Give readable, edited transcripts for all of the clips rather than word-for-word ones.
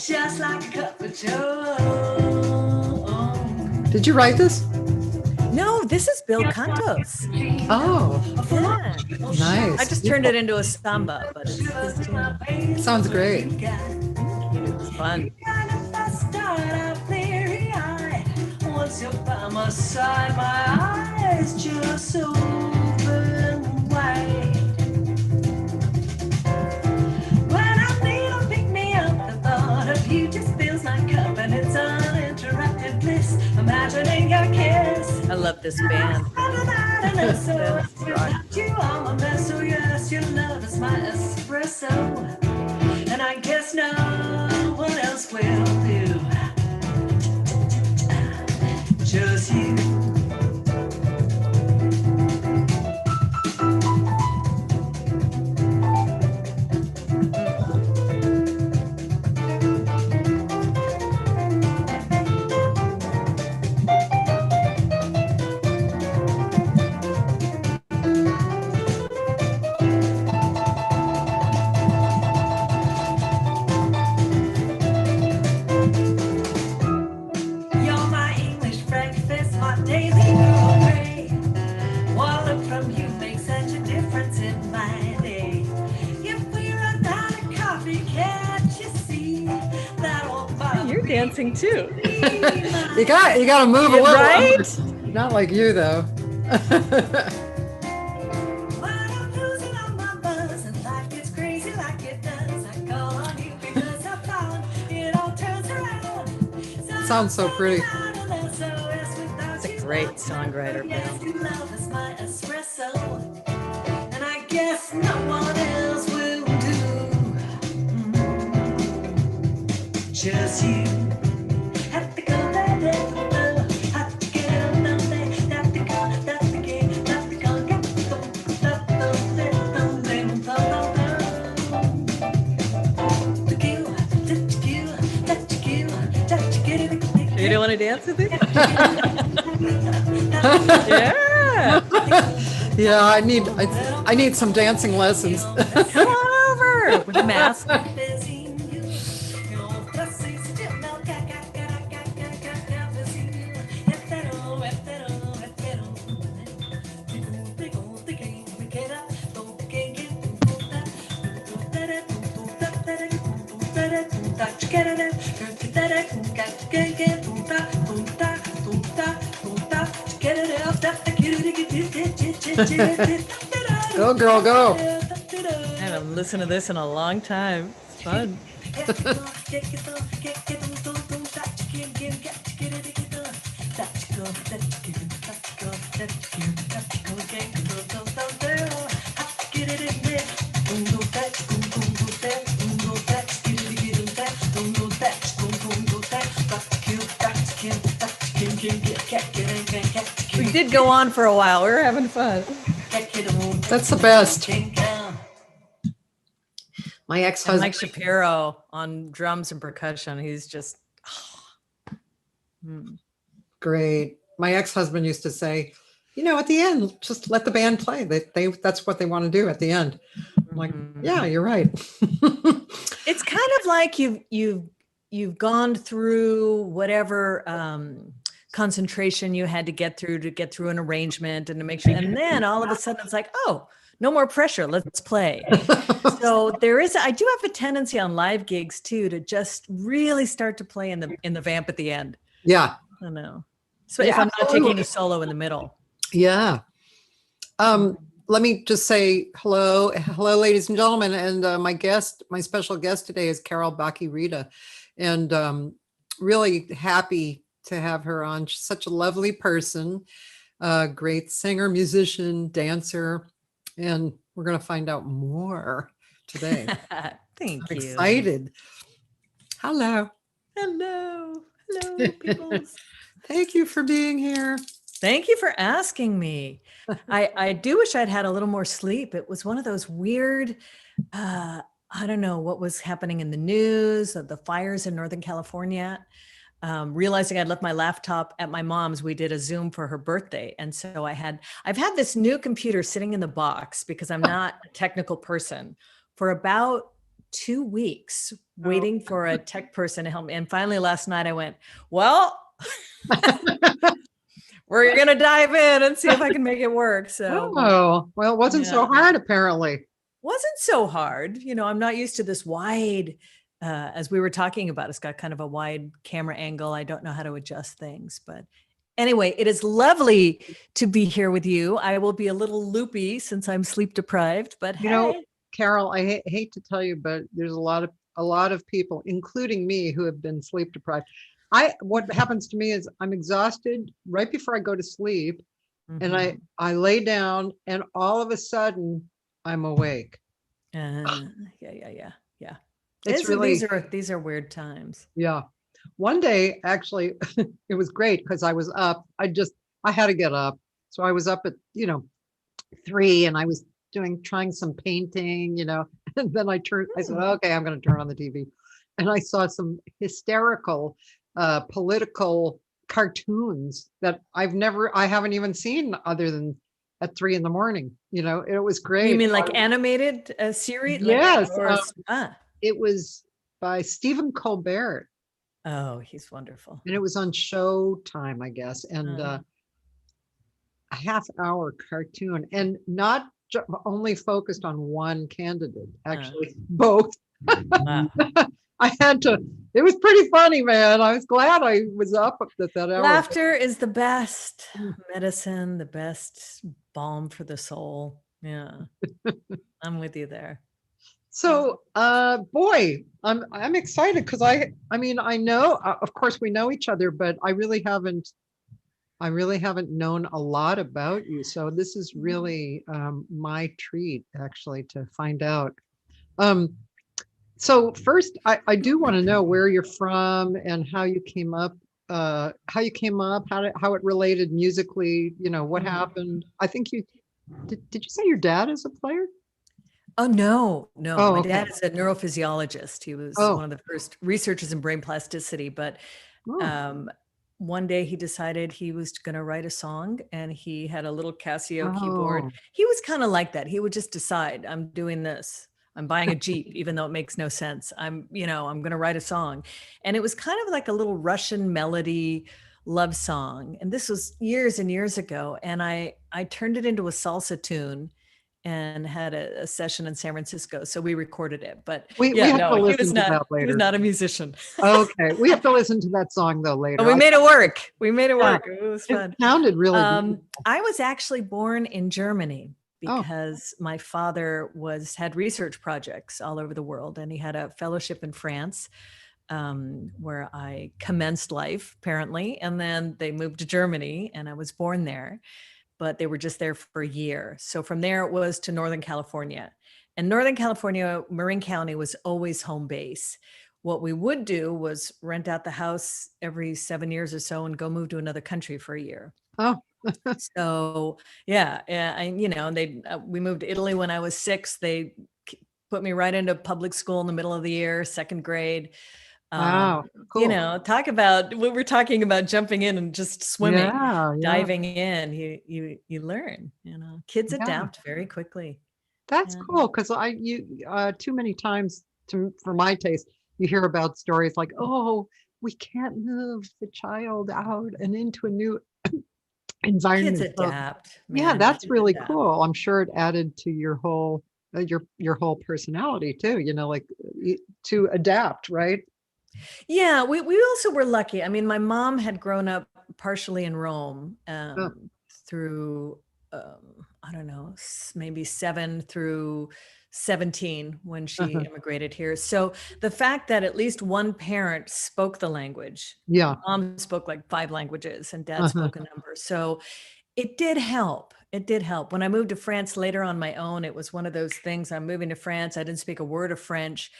just like a cup of joe. Did you write this? No, this is Bill Cantos. Oh, Yeah. nice. I just turned it into a samba, but it's his tune. Sounds great. It's fun. Once you're by my side, my eyes just open wide. When I need to pick me up, the thought of you just fills my cup, and it's uninterrupted bliss. Imagining your kiss. I love this band. You are my mess, so yes, your love is my espresso, and I guess no one else will do. Just you. Dancing too. you got to move a little, right? Not like you though. Sounds so pretty. It's a great songwriter, Bill. And I guess no one else will do. Just you. You don't want to dance with it? Yeah. Yeah, I need some dancing lessons. Come on over with a mask. Go, girl, go. I haven't listened to this in a long time. It's fun. We did go on for a while. We were having fun. That's the best. My ex-husband, Mike Shapiro on drums and percussion. He's just great. My ex-husband used to say, at the end, just let the band play. That's what they want to do at the end. I'm like, yeah, you're right. It's kind of like you've gone through whatever concentration you had to get through an arrangement and to make sure, and then all of a sudden it's like, oh, no more pressure, let's play. So I do have a tendency on live gigs too to just really start to play in the vamp at the end. Yeah, I know. So if I'm not taking a solo in the middle. Yeah. Let me just say hello, ladies and gentlemen. And my special guest today is Carol Baki-Rita, and really happy to have her on. She's such a lovely person, great singer, musician, dancer, and we're going to find out more today. Thank you. Excited. Hello, peoples. Thank you for being here. Thank you for asking me. I do wish I'd had a little more sleep. It was one of those weird, I don't know what was happening in the news of the fires in Northern California. Realizing I'd left my laptop at my mom's, we did a Zoom for her birthday. And so I've had this new computer sitting in the box because I'm not a technical person for about 2 weeks waiting for a tech person to help me. And finally last night I went, well, we're going to dive in and see if I can make it work. So, Oh, well, it wasn't so hard, apparently. Wasn't so hard. You know, I'm not used to this wide, as we were talking about, it's got kind of a wide camera angle. I don't know how to adjust things, but anyway, it is lovely to be here with you. I will be a little loopy since I'm sleep deprived, but You know, Carol, I hate to tell you, but there's a lot of people, including me, who have been sleep deprived. What happens to me is I'm exhausted right before I go to sleep, and I lay down, and all of a sudden I'm awake. Yeah. It's really, these are weird times. yeah. One day, actually, it was great because I was up. I had to get up. So I was up at, 3, and I was trying some painting, and then I said, okay, I'm going to turn on the TV. And I saw some hysterical political cartoons that I haven't even seen other than at 3 a.m. It was great. You mean like animated series? Yes. Like, It was by Stephen Colbert. Oh, he's wonderful. And it was on Showtime, I guess. And a half-hour cartoon, and not only focused on one candidate, actually both. It was pretty funny, man. I was glad I was up at that hour. Laughter is the best medicine, the best balm for the soul. Yeah. I'm with you there. So, boy, I'm excited because I know, of course we know each other, but I really haven't known a lot about you. So this is really my treat, actually, to find out. So first, I do want to know where you're from and how you came up, how it related musically, what happened. I think did you say your dad is a player? Oh, no. Oh, my dad is a neurophysiologist. He was one of the first researchers in brain plasticity, but one day he decided he was going to write a song, and he had a little Casio keyboard. He was kind of like that. He would just decide, I'm doing this. I'm buying a Jeep, even though it makes no sense. I'm going to write a song. And it was kind of like a little Russian melody love song. And this was years and years ago. And I turned it into a salsa tune and had a session in San Francisco. So we recorded it, but we have to listen to that later. He was not a musician. Okay. We have to listen to that song though later. But we made it work. It was fun. It sounded really good. I was actually born in Germany because my father had research projects all over the world, and he had a fellowship in France where I commenced life, apparently. And then they moved to Germany, and I was born there. But they were just there for a year. So from there it was to Northern California. And Northern California, Marin County was always home base. What we would do was rent out the house every 7 years or so and go move to another country for a year. Oh. So yeah. We moved to Italy when I was 6. They put me right into public school in the middle of the year, 2nd grade. Wow, cool. Talk about what we're talking about, jumping in and just swimming, diving in. You learn. Kids adapt very quickly. That's cool, because too many times, for my taste, you hear about stories like, oh, we can't move the child out and into a new environment. Kids adapt. Yeah, that's really cool. I'm sure it added to your whole personality too. To adapt, right? Yeah, we also were lucky. I mean, my mom had grown up partially in Rome through, I don't know, maybe 7 through 17 when she immigrated here. So the fact that at least one parent spoke the language, mom spoke like 5 languages and dad spoke a number. So it did help. When I moved to France later on my own, it was one of those things. I'm moving to France. I didn't speak a word of French.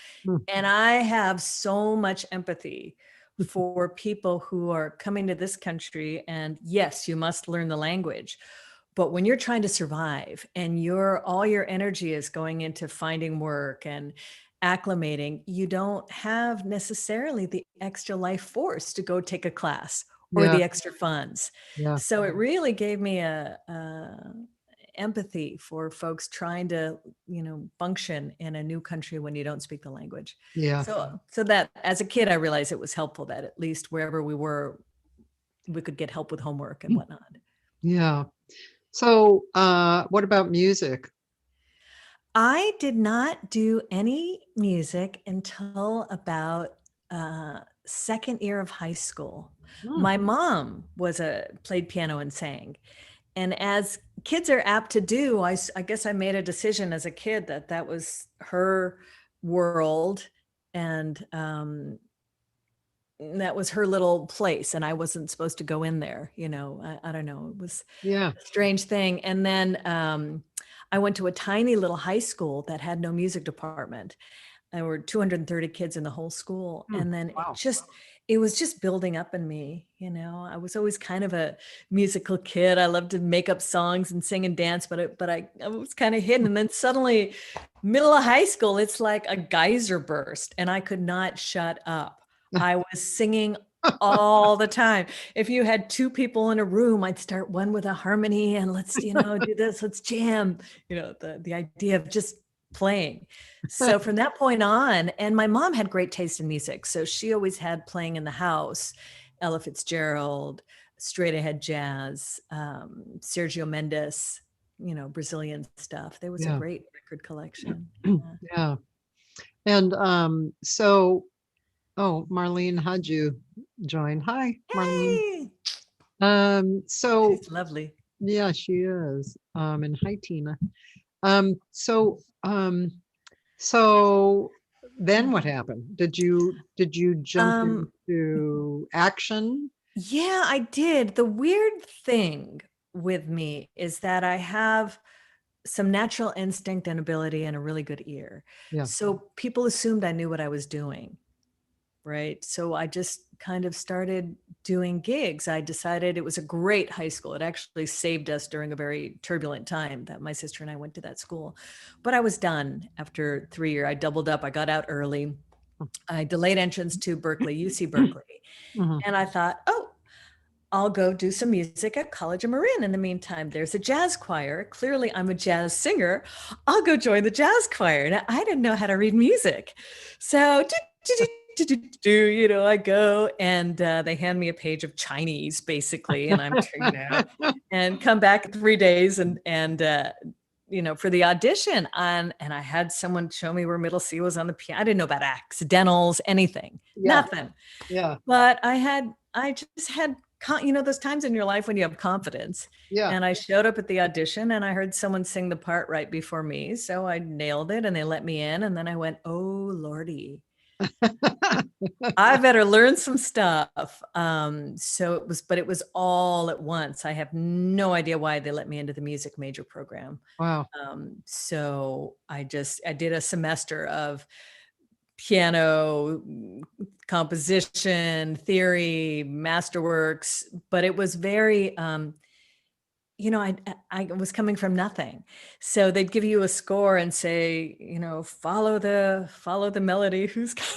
And I have so much empathy for people who are coming to this country. And yes, you must learn the language. But when you're trying to survive and all your energy is going into finding work and acclimating, you don't have necessarily the extra life force to go take a class or the extra funds. So it really gave me empathy for folks trying to, function in a new country when you don't speak the language. Yeah. So that as a kid, I realized it was helpful that at least wherever we were, we could get help with homework and whatnot. Yeah. So, what about music? I did not do any music until about second year of high school. Hmm. My mom played piano and sang. And as kids are apt to do, I guess I made a decision as a kid that was her world, and that was her little place, and I wasn't supposed to go in there. I don't know. It was Yeah. a strange thing. And then I went to a tiny little high school that had no music department. There were 230 kids in the whole school. Hmm. And then Wow. it was just building up in me. I was always kind of a musical kid. I loved to make up songs and sing and dance, but I was kind of hidden. And then suddenly, middle of high school, it's like a geyser burst, and I could not shut up. I was singing all the time. If you had two people in a room, I'd start one with a harmony and let's, do this, let's jam, the idea of just playing. So from that point on, and my mom had great taste in music. So she always had playing in the house, Ella Fitzgerald, straight ahead jazz, Sergio Mendes, Brazilian stuff. There was a Yeah. great record collection. Yeah. And so, oh, Marlene, how'd you join? Hi, Marlene. Hey, So she's lovely. yeah, she is. And hi, Tina. So then what happened? Did you jump into action? Yeah, I did. The weird thing with me is that I have some natural instinct and ability and a really good ear. Yeah. So people assumed I knew what I was doing. Right. So I just kind of started doing gigs. I decided it was a great high school. It actually saved us during a very turbulent time that my sister and I went to that school. But I was done after 3 years. I doubled up. I got out early. I delayed entrance to Berkeley, UC Berkeley. Mhm. And I thought, oh, I'll go do some music at College of Marin. In the meantime, there's a jazz choir. Clearly, I'm a jazz singer. I'll go join the jazz choir. Now, I didn't know how to read music. So I go and they hand me a page of Chinese basically, and I'm and come back in 3 days and for the audition, and I had someone show me where middle C was on the piano. I didn't know about accidentals, anything, nothing. Yeah. But I just had those times in your life when you have confidence. Yeah. And I showed up at the audition and I heard someone sing the part right before me. So I nailed it and they let me in. And then I went, oh, Lordy, I better learn some stuff. But it was all at once. I have no idea why they let me into the music major program. Wow. So I did a semester of piano composition theory, masterworks, but it was very I was coming from nothing. So they'd give you a score and say, follow the melody. Who's got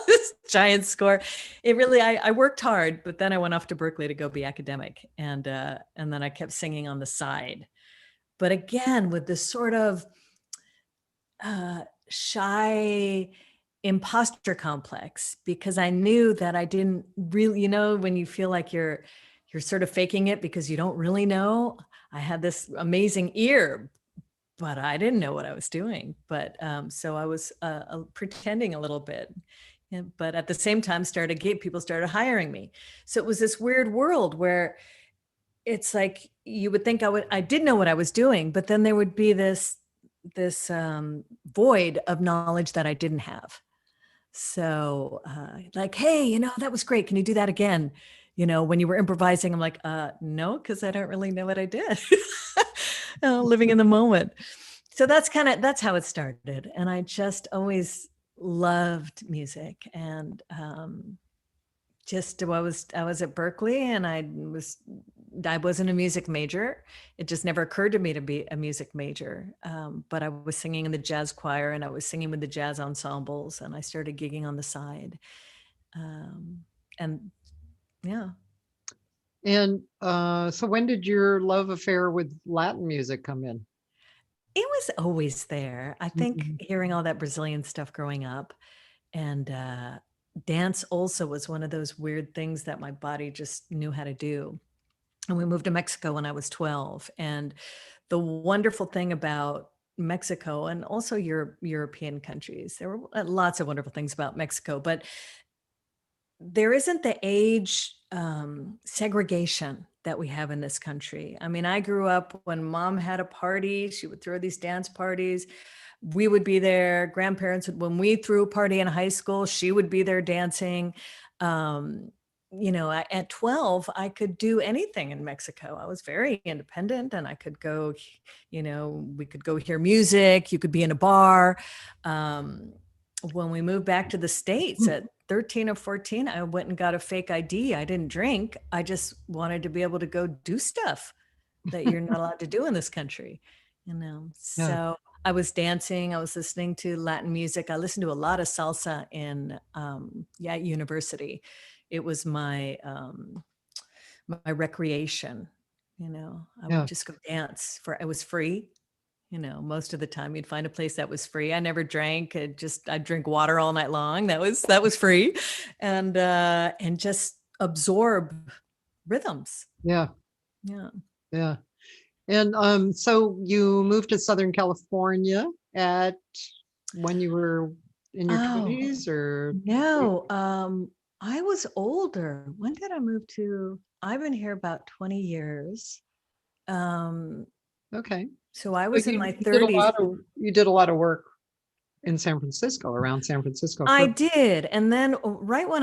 this giant score? It really, I worked hard, but then I went off to Berkeley to go be academic. And then I kept singing on the side. But again, with this sort of shy imposter complex, because I knew that I didn't really, when you feel like you're sort of faking it because you don't really know. I had this amazing ear, but I didn't know what I was doing. But so I was pretending a little bit. But at the same time, people started hiring me. So it was this weird world where it's like you would think I did know what I was doing, but then there would be this void of knowledge that I didn't have. So like, hey, that was great. Can you do that again? When you were improvising, I'm like, no, because I don't really know what I did. Living in the moment. So that's how it started. And I just always loved music. And I was at Berkeley and I wasn't a music major. It just never occurred to me to be a music major. But I was singing in the jazz choir and I was singing with the jazz ensembles and I started gigging on the side. And yeah. And so when did your love affair with Latin music come in? It was always there. I think Mhm. hearing all that Brazilian stuff growing up, and dance also was one of those weird things that my body just knew how to do. And we moved to Mexico when I was 12. And the wonderful thing about Mexico and also European countries, there were lots of wonderful things about Mexico, but there isn't the age segregation that we have in this country. I mean, I grew up when mom had a party, she would throw these dance parties. We would be there. Grandparents would, when we threw a party in high school, she would be there dancing. Um, at 12, I could do anything in Mexico. I was very independent and I could go, we could go hear music. You could be in a bar. When we moved back to the States at 13 or 14, I went and got a fake ID. I didn't drink. I just wanted to be able to go do stuff that you're not allowed to do in this country, Yeah. So I was dancing, I was listening to Latin music. I listened to a lot of salsa in university. It was my my recreation. I Yeah. would just go dance it was free. Most of the time you'd find a place that was free. I never drank. I'd drink water all night long. That was free. And just absorb rhythms. Yeah. Yeah. Yeah. And so you moved to Southern California at when you were in your Oh, 20s or no. I was older. When did I move to? I've been here about 20 years. Um, okay. so I So was in my you did a 30s. lot of work in San Francisco, around San Francisco I first. did. And then right when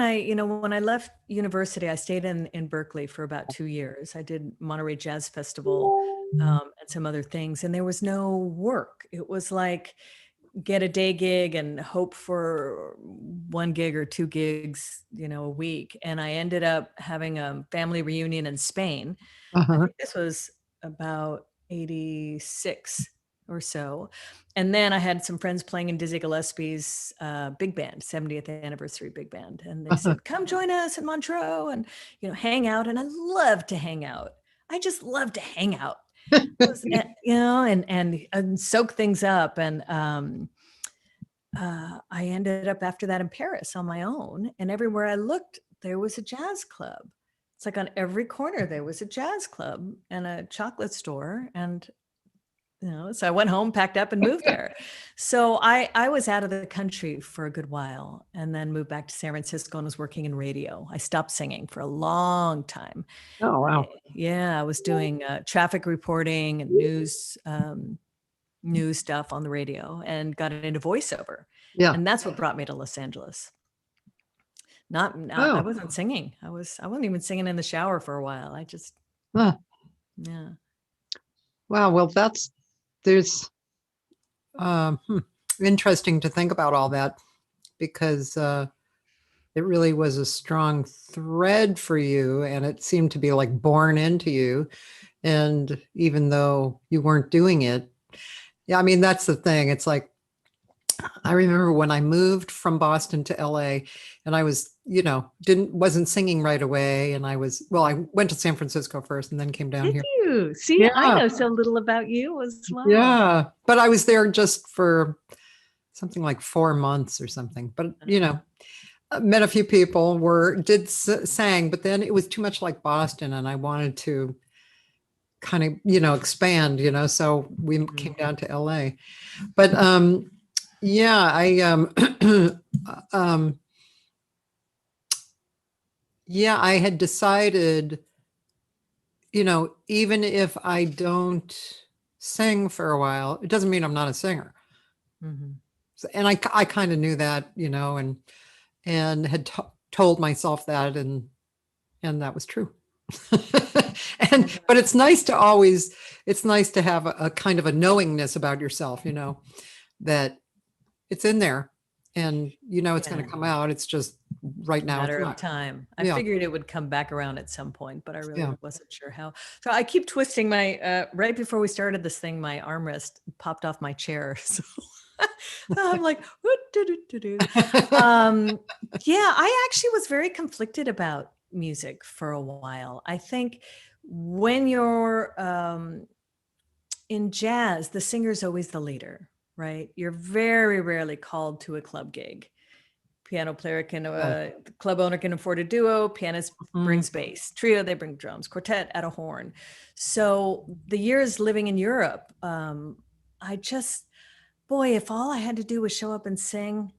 when I left university, I stayed in Berkeley for about 2 years. I did Monterey Jazz Festival and some other things. And there was no work. It was like get a day gig and hope for 1 gig or 2 gigs, a week. And I ended up having a family reunion in Spain. I Uh-huh. think this was about 86 or so. And then I had some friends playing in Dizzy Gillespie's big band, 70th anniversary big band. And they Uh-huh. said, come join us in Montreux and, hang out. And I love to hang out. I just love to hang out. And soak things up. And I ended up after that in Paris on my own. And everywhere I looked, there was a jazz club. It's like on every corner, there was a jazz club and a chocolate store. And so I went home, packed up and moved there. So I was out of the country for a good while and then moved back to San Francisco and was working in radio. I stopped singing for a long time. Oh, wow. I was doing traffic reporting and news stuff on the radio and got into voiceover. Yeah. And that's what brought me to Los Angeles. I Oh. wasn't singing. I wasn't even singing in the shower for a while. Huh. Yeah. Wow. Well, there's interesting to think about all that because it really was a strong thread for you and it seemed to be like born into you. And even though you weren't doing it, yeah, I mean, that's the thing. It's like, I remember when I moved from Boston to LA and I was, wasn't singing right away. And I went to San Francisco first and then came down Did here. you? See, I Yeah. know so little about you as well. Yeah. But I was there just for something like 4 months or something. But, met a few people sang, but then it was too much like Boston and I wanted to kind of, expand, so we came down to LA. But yeah, I had decided, even if I don't sing for a while, it doesn't mean I'm not a singer. Mm-hmm. And I kind of knew that, and had told myself that, and that was true. But it's nice to have a kind of a knowingness about yourself, that it's in there and it's going to come out. It's just right now. Matter of time. I Yeah. figured it would come back around at some point, but I really Yeah. wasn't sure how. So I keep twisting my, right before we started this thing, my armrest popped off my chair. So I'm like, yeah, I actually was very conflicted about music for a while. I think when you're in jazz, the singer's always the leader, right? You're very rarely called to a club gig. Piano player can, club owner can afford a duo, pianist brings bass, trio, they bring drums, quartet, add a horn. So the years living in Europe, I just, boy, if all I had to do was show up and sing,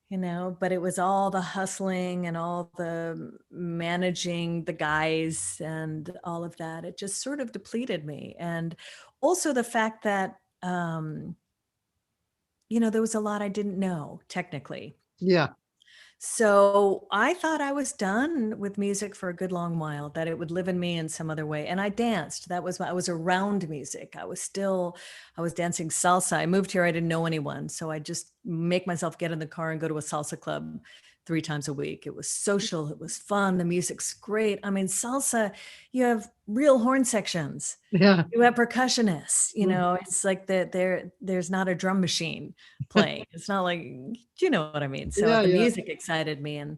you know, but it was all the hustling and all the managing the guys and all of that. It just sort of depleted me. And also the fact that, you know, there was a lot I didn't know technically. Yeah. So I thought I was done with music for a good long while, that it would live in me in some other way. And I danced. That was, I was around music. I was dancing salsa. I moved here. I didn't know anyone. So I just make myself get in the car and go to a salsa club 3 times a week. It was social. It was fun. The music's great. I mean, salsa, you have real horn sections. Yeah. You have percussionists, you know, it's like there's not a drum machine playing. It's not like, you know what I mean? So the music excited me, and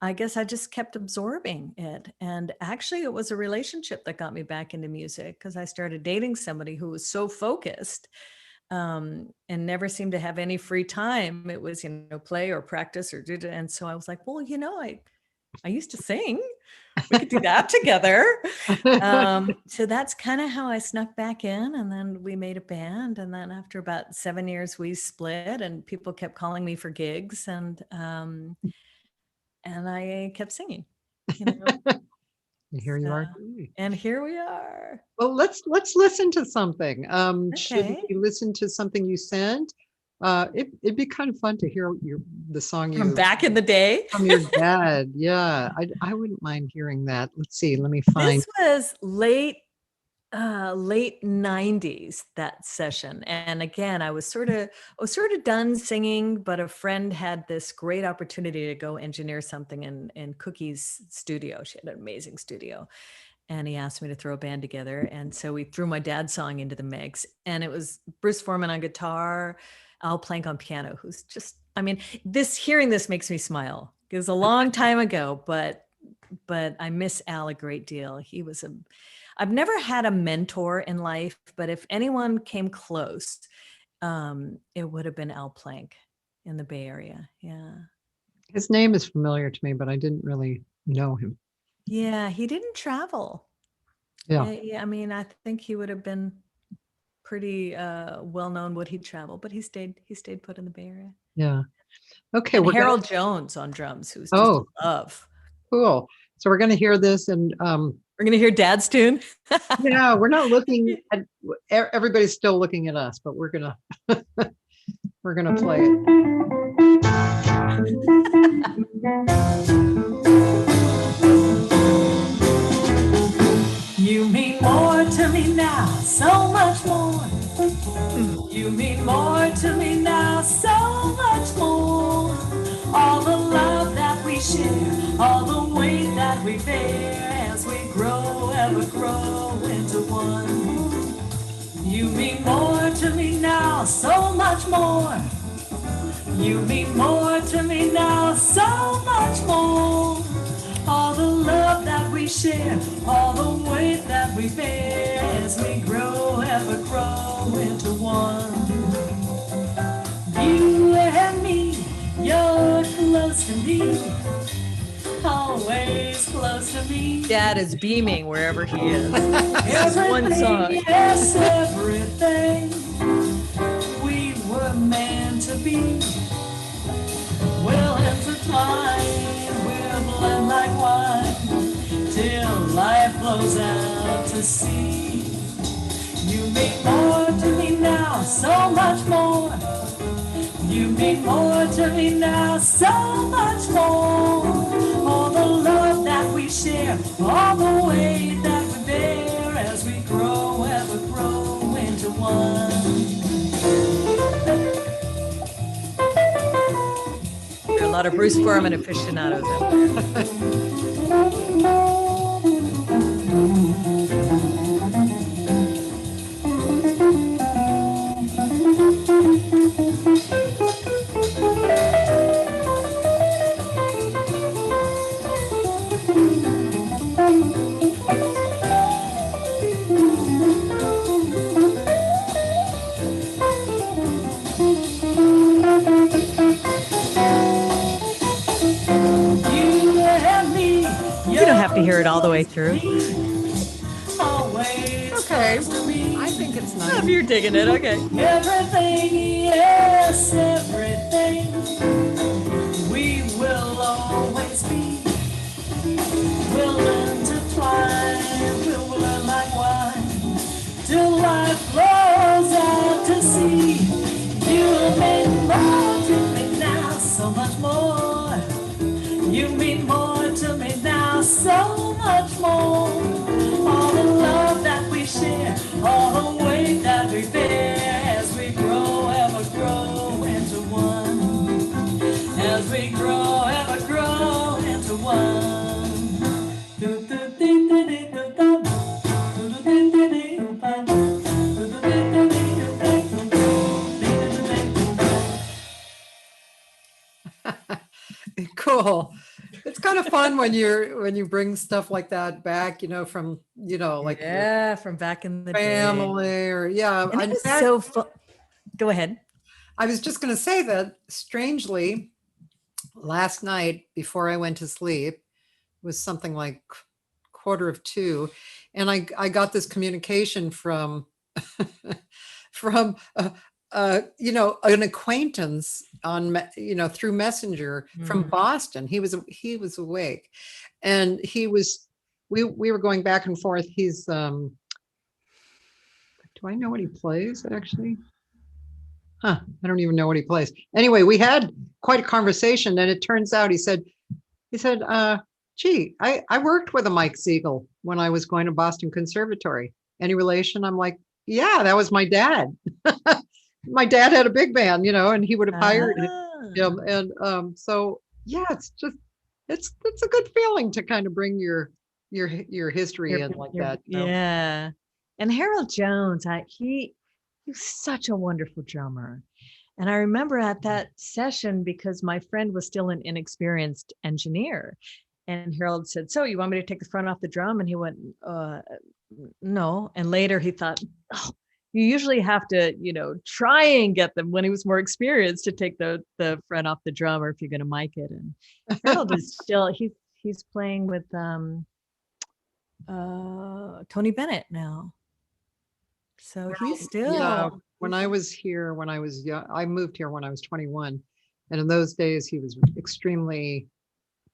I guess I just kept absorbing it. And actually it was a relationship that got me back into music, because I started dating somebody who was so focused and never seemed to have any free time. It was, you know, play or practice or do. And so I was like, well, you know, I used to sing. We could do that together. So that's kind of how I snuck back in, and then we made a band. And then after about 7 years, we split, and people kept calling me for gigs, and I kept singing. You know? And here you are. And here we are. Well, let's listen to something. Should Okay. we listen to something you sent? It'd be kind of fun to hear the song From back in the day. from your dad. Yeah, I wouldn't mind hearing that. Let's see. Let me find. This was late 90s, that session. And again, I was sort of done singing, but a friend had this great opportunity to go engineer something in Cookie's studio. She had an amazing studio. And he asked me to throw a band together. And so we threw my dad's song into the mix. And it was Bruce Foreman on guitar, Al Plank on piano, who's just, I mean, hearing this makes me smile. It was a long time ago, but I miss Al a great deal. I've never had a mentor in life, but if anyone came close, it would have been Al Plank in the Bay Area. Yeah. His name is familiar to me, but I didn't really know him. Yeah, he didn't travel. Yeah. I mean, I think he would have been pretty well known would he travel, but he stayed put in the Bay Area. Yeah. Okay. And Harold Jones on drums, who's just a love. Cool. So we're going to hear this, and we're going to hear Dad's tune. Yeah, we're not looking at, everybody's still looking at us, but we're gonna play it. You mean more to me now, so much more. You mean more to me now, so much more. All the love that we share, all the weight that we bear, as we grow, ever grow into one. You mean more to me now, so much more. You mean more to me now, so much more. All the love that we share, all the weight that we bear, as we grow, ever grow into one. You and me, you're close to me, always close to me. Dad is beaming wherever he is. This is one song. Yes, everything we were meant to be. We'll intertwine, we'll blend like wine, till life flows out to sea. You mean more to me now, so much more. You mean more to me now, so much more. All the love that we share, all the weight that we bear, as we grow, ever grow into one. There are a lot of Bruce Foreman aficionados out there. have to hear it all the way through. Okay, I think it's If nice. you're digging it, okay. Everything, yes, everything. We will always be. We'll learn to fly. We'll learn like wine. Till life flows out to sea. You mean more to me now, so much more. You mean more to me now, so much more. All the love that we share, all the weight that we bear, as we grow, ever grow into one. As we grow, ever grow into one. Cool. It's kind of fun when you bring stuff like that back, from, like your Yeah, from back in the day. family or yeah. And it In was fact, so fun. Go ahead. I was just going to say that strangely, last night before I went to sleep was something like 1:45, and I got this communication from from an acquaintance on through Messenger from Boston. He was awake, and we were going back and forth. He's do I know what he plays actually? I don't even know what he plays. Anyway, we had quite a conversation, and it turns out he said, gee, I worked with a Mike Segal when I was going to Boston Conservatory. Any relation? I'm like, yeah, that was my dad. My dad had a big band, and he would have hired him. And so yeah, it's a good feeling to kind of bring your history in like that. Yeah. And Harold Jones, he was such a wonderful drummer. And I remember at that session, because my friend was still an inexperienced engineer, and Harold said, so you want me to take the front off the drum? And he went, no. And later he thought, oh, you usually have to, try and get them, when he was more experienced, to take the front off the drum, or if you're going to mic it. And Harold is still, he's playing with Tony Bennett now. So he's still. Yeah, when I was young, I moved here when I was 21. And in those days, he was extremely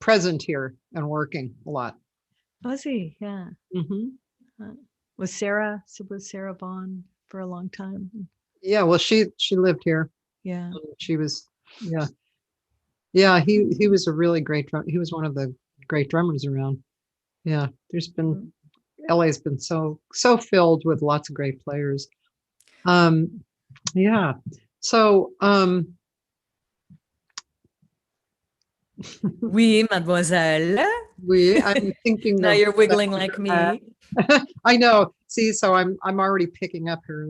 present here and working a lot. Was he? Yeah. Mm-hmm. Was Sarah Vaughan for a long time? Yeah, well, she lived here. Yeah. She was, yeah. Yeah, he was a really great drum. He was one of the great drummers around. Yeah, LA's been so filled with lots of great players. Yeah. So Oui, mademoiselle. Oui, I'm thinking Now you're wiggling like me. I know. See, so I'm already picking up her.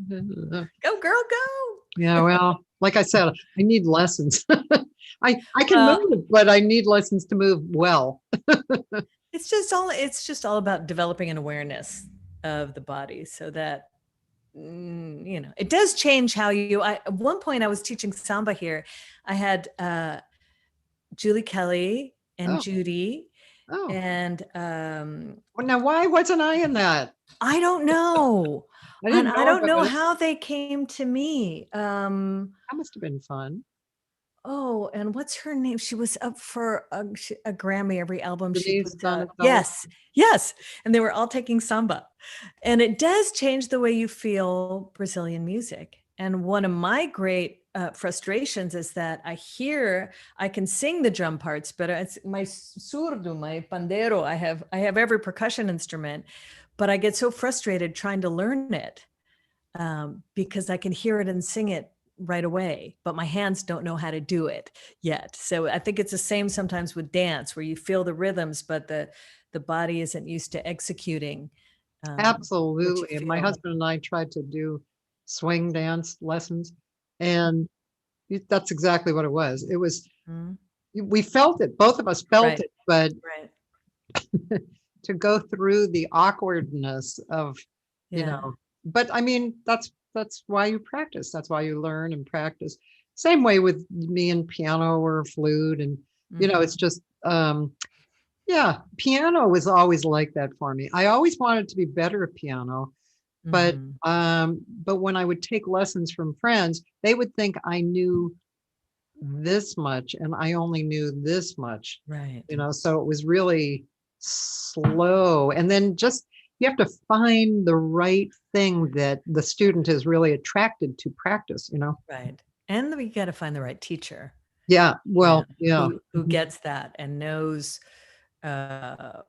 Go, girl, go. Yeah, well, like I said, I need lessons. I can move, but I need lessons to move well. It's just all about developing an awareness of the body, so that it does change how you. At one point, I was teaching samba here. I had Julie Kelly and Judy. Oh. And well, now why wasn't I in that? I don't know. I don't know it. how they came to me. That must have been fun. Oh, and what's her name? She was up for a Grammy every album she puts out. Yes. And they were all taking samba. And it does change the way you feel Brazilian music. And one of my great frustrations is that I can sing the drum parts, but it's my surdo, my pandeiro. I have every percussion instrument, but I get so frustrated trying to learn it because I can hear it and sing it right away, but my hands don't know how to do it yet. So I think it's the same sometimes with dance, where you feel the rhythms, but the body isn't used to executing. Absolutely. My husband and I tried to do swing dance lessons, and that's exactly what it was. It was, we felt it, both of us felt it, but to go through the awkwardness of, but I mean, that's why you practice. That's why you learn and practice. Same way with me and piano or flute. And, it's just, Yeah, piano was always like that for me. I always wanted to be better at piano, but Mhm. but when I would take lessons from friends, they would think I knew this much and I only knew this much, Right. so it was really slow. And then just you have to find the right thing that the student is really attracted to practice. Right. And we got to find the right teacher, Yeah, well, yeah. who gets that and knows uh,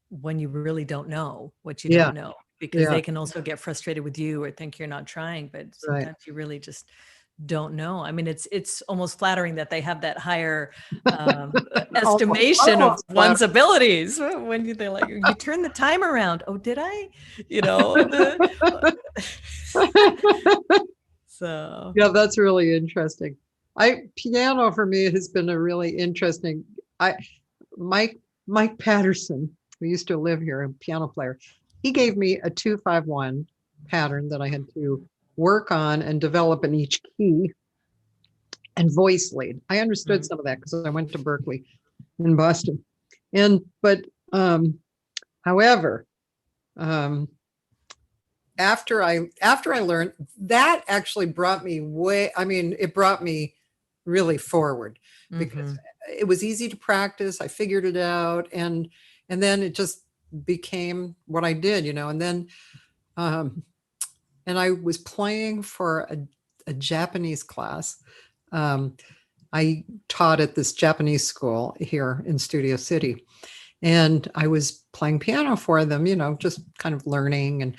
when you really don't know what you Yeah, don't know, because yeah, they can also get frustrated with you or think you're not trying, but right. sometimes you really just don't know. I mean, it's almost flattering that they have that higher estimation of Almost one's abilities when they're like, you turn the time around. Oh, did I? So. Yeah, that's really interesting. Piano for me has been a really interesting. I Mike Patterson, who used to live here, a piano player, he gave me a 2-5-1 pattern that I had to work on and develop in each key and voice lead. I understood some of that because I went to Berkeley in Boston. But however, um, after I learned that actually brought me it brought me really forward because it was easy to practice. I figured it out, and then it just became what I did. Um, and I was playing for a Japanese class. I taught at this Japanese school here in Studio City, and I was playing piano for them, just kind of learning.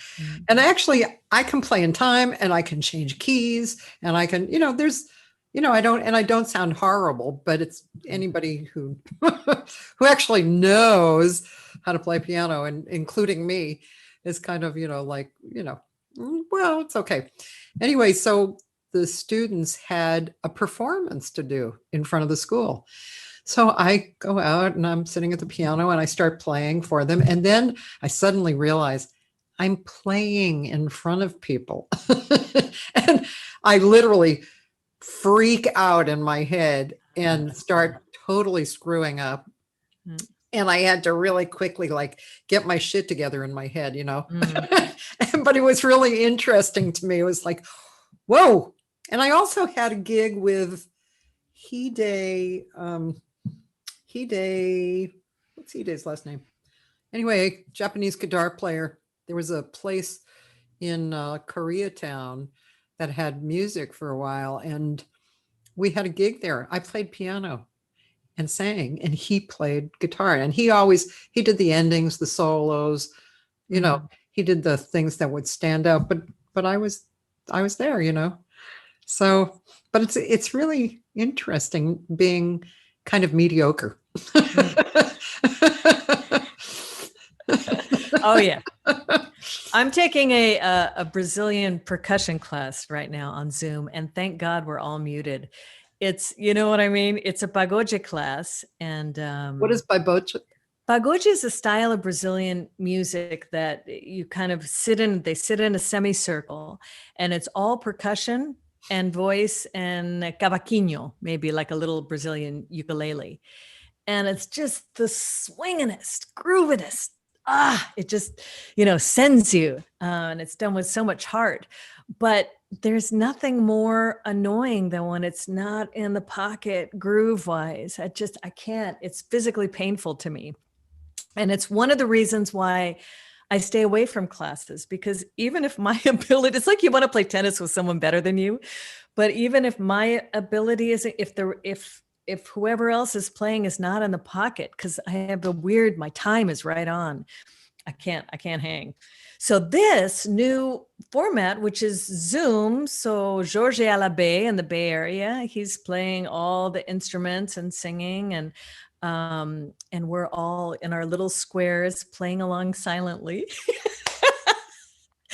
And actually I can play in time and I can change keys and I can, I don't sound horrible, but it's anybody who who actually knows how to play piano, and including me, is kind of, well, it's okay. Anyway, so the students had a performance to do in front of the school. So I go out and I'm sitting at the piano and I start playing for them. And then I suddenly realize I'm playing in front of people. And I literally freak out in my head and start totally screwing up. And I had to really quickly get my shit together in my head. But it was really interesting to me. It was like, whoa. And I also had a gig with Hide, what's Hide's last name? Anyway, Japanese guitar player. There was a place in Koreatown that had music for a while, and we had a gig there. I played piano and sang, and he played guitar. And he did the endings, the solos. He did the things that would stand out. But I was there. So, but it's really interesting being kind of mediocre. Oh yeah. I'm taking a Brazilian percussion class right now on Zoom, and thank God we're all muted. It's, you know what I mean? It's a pagode class, and What is baiboche? pagode is a style of Brazilian music that you kind of they sit in a semicircle, and it's all percussion and voice and cavaquinho, maybe like a little Brazilian ukulele. And it's just the swingingest, groovinest. It just, sends you. And it's done with so much heart. But there's nothing more annoying than when it's not in the pocket groove wise. I can't. It's physically painful to me. And it's one of the reasons why I stay away from classes, because even if my ability, it's like you want to play tennis with someone better than you, but even if my ability is, if whoever else is playing is not in the pocket, because I have my time is right on, I can't hang. So this new format, which is Zoom, so Jorge Alabé in the Bay Area, he's playing all the instruments and singing, and we're all in our little squares playing along silently.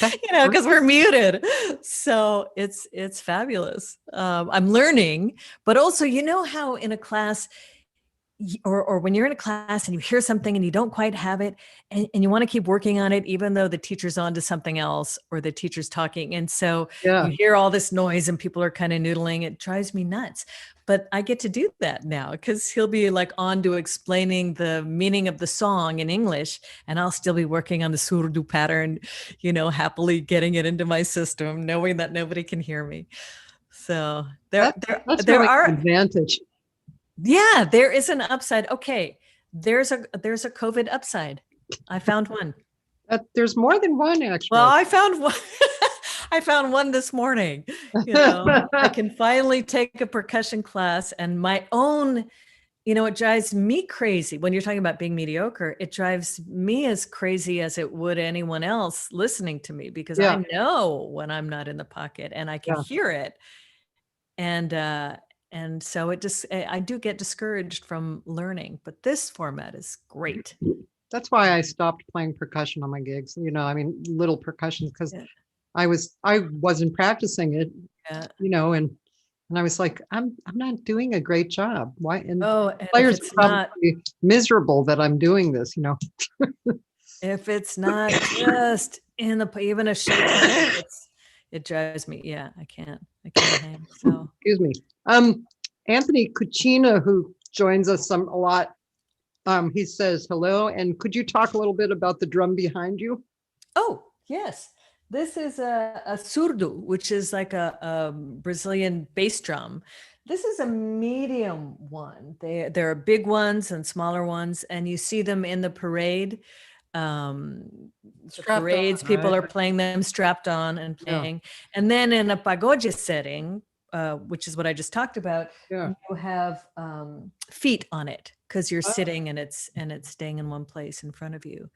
Because we're muted. So it's fabulous. I'm learning, but also, how in a class, or when you're in a class and you hear something and you don't quite have it, and you want to keep working on it, even though the teacher's on to something else or the teacher's talking. And so Yeah. you hear all this noise and people are kind of noodling. It drives me nuts. but I get to do that now because he'll be like on to explaining the meaning of the song in English, and I'll still be working on the surdu pattern, happily getting it into my system, knowing that nobody can hear me. So there really are an advantage. Yeah, there is an upside. Okay, there's a COVID upside. I found one. There's more than one, actually. Well, I found one. I found one this morning. I can finally take a percussion class, and my own. It drives me crazy when you're talking about being mediocre. It drives me as crazy as it would anyone else listening to me, because I know when I'm not in the pocket and I can hear it. And so I do get discouraged from learning, but this format is great. That's why I stopped playing percussion on my gigs. Little percussion, because I wasn't practicing it. And I was like, I'm not doing a great job. Why? And players are probably miserable that I'm doing this. If it's not just even a shake, it drives me. Yeah, I can't hang. So excuse me. Anthony Cucina, who joins us a lot, he says hello. And could you talk a little bit about the drum behind you? Oh, yes. This is a surdo, which is like a Brazilian bass drum. This is a medium one. There are big ones and smaller ones, and you see them in the parade. Parades, people are playing them strapped on and playing. And then in a pagode setting, which is what I just talked about, you have feet on it because you're sitting and it's staying in one place in front of you.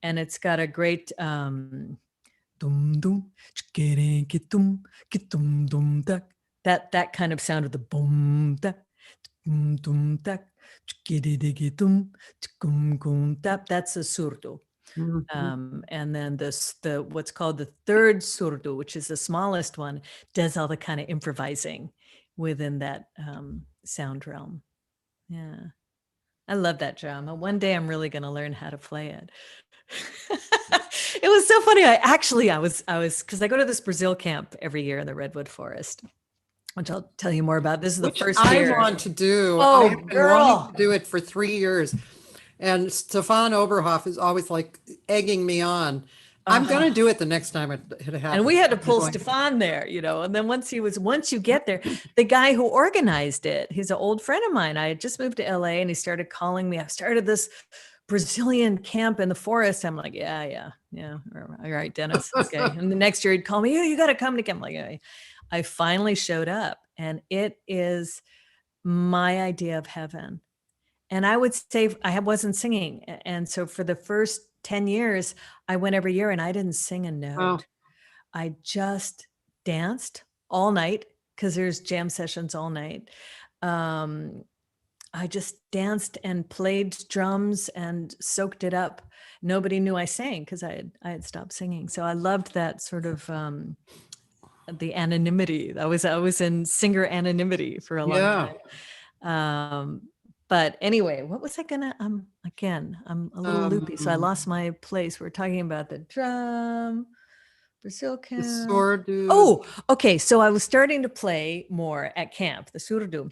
And it's got a great that kind of sound of the boom da boom dum da that's a surdo. And then the what's called the third surdo, which is the smallest one, does all the kind of improvising within that sound realm. Yeah, I love that drum. One day I'm really going to learn how to play it. It was so funny. I was because I go to this Brazil camp every year in the Redwood Forest, which I'll tell you more about. This is the first year I want to do. Oh, I've been wanting to do it for 3 years. And Stefan Oberhoff is always like egging me on. I'm going to do it the next time it happens. And we had to pull Stefan there, and then once you get there, the guy who organized it, he's an old friend of mine. I had just moved to LA and he started calling me. I started this Brazilian camp in the forest. I'm like, yeah. All right, Dennis. Okay. And the next year he'd call me, you got to come to camp. I'm like, I finally showed up, and it is my idea of heaven. And I would say I wasn't singing. And so for the first 10 years, I went every year and I didn't sing a note. Wow. I just danced all night because there's jam sessions all night. I just danced and played drums and soaked it up. Nobody knew I sang because I had stopped singing. So I loved that sort of the anonymity. I was in singer anonymity for a long time. But anyway, what was I gonna, again, I'm a little loopy, so I lost my place. We're talking about the drum, Brazil camp. The surdo. Oh, okay. So I was starting to play more at camp, the surdo.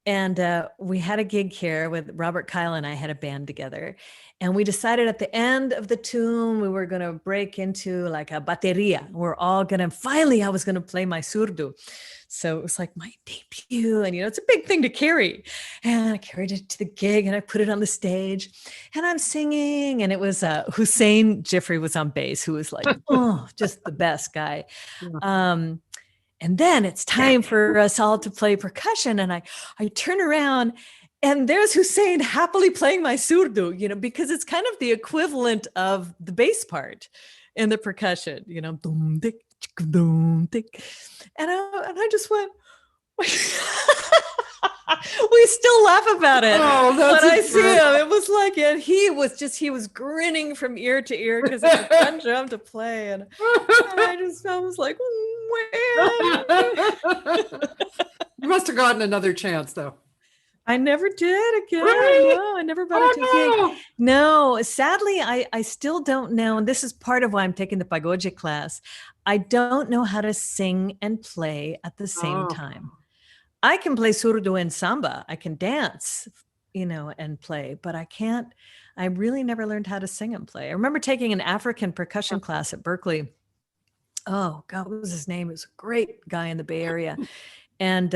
And we had a gig here with Robert Kyle, and I had a band together. And we decided at the end of the tune, we were going to break into like a bateria. Finally, I was going to play my surdo. So it was like my debut, and it's a big thing to carry. And I carried it to the gig and I put it on the stage and I'm singing. And it was Hussein Jeffrey was on bass, who was like, just the best guy. And then it's time for us all to play percussion. And I turn around and there's Hussein happily playing my surdo, because it's kind of the equivalent of the bass part in the percussion, dum, dick, dum, dick. And I just went, we still laugh about it. When I see him, it was like, and he was grinning from ear to ear because it's a fun drum to play. And I was like, You must have gotten another chance though. I never did again. Really? No, I never brought it to a gig. No, sadly, I still don't know. And this is part of why I'm taking the pagode class. I don't know how to sing and play at the same time. I can play surdo and samba. I can dance, and play, but I really never learned how to sing and play. I remember taking an African percussion class at Berkeley. Oh God, what was his name? He was a great guy in the Bay Area. And,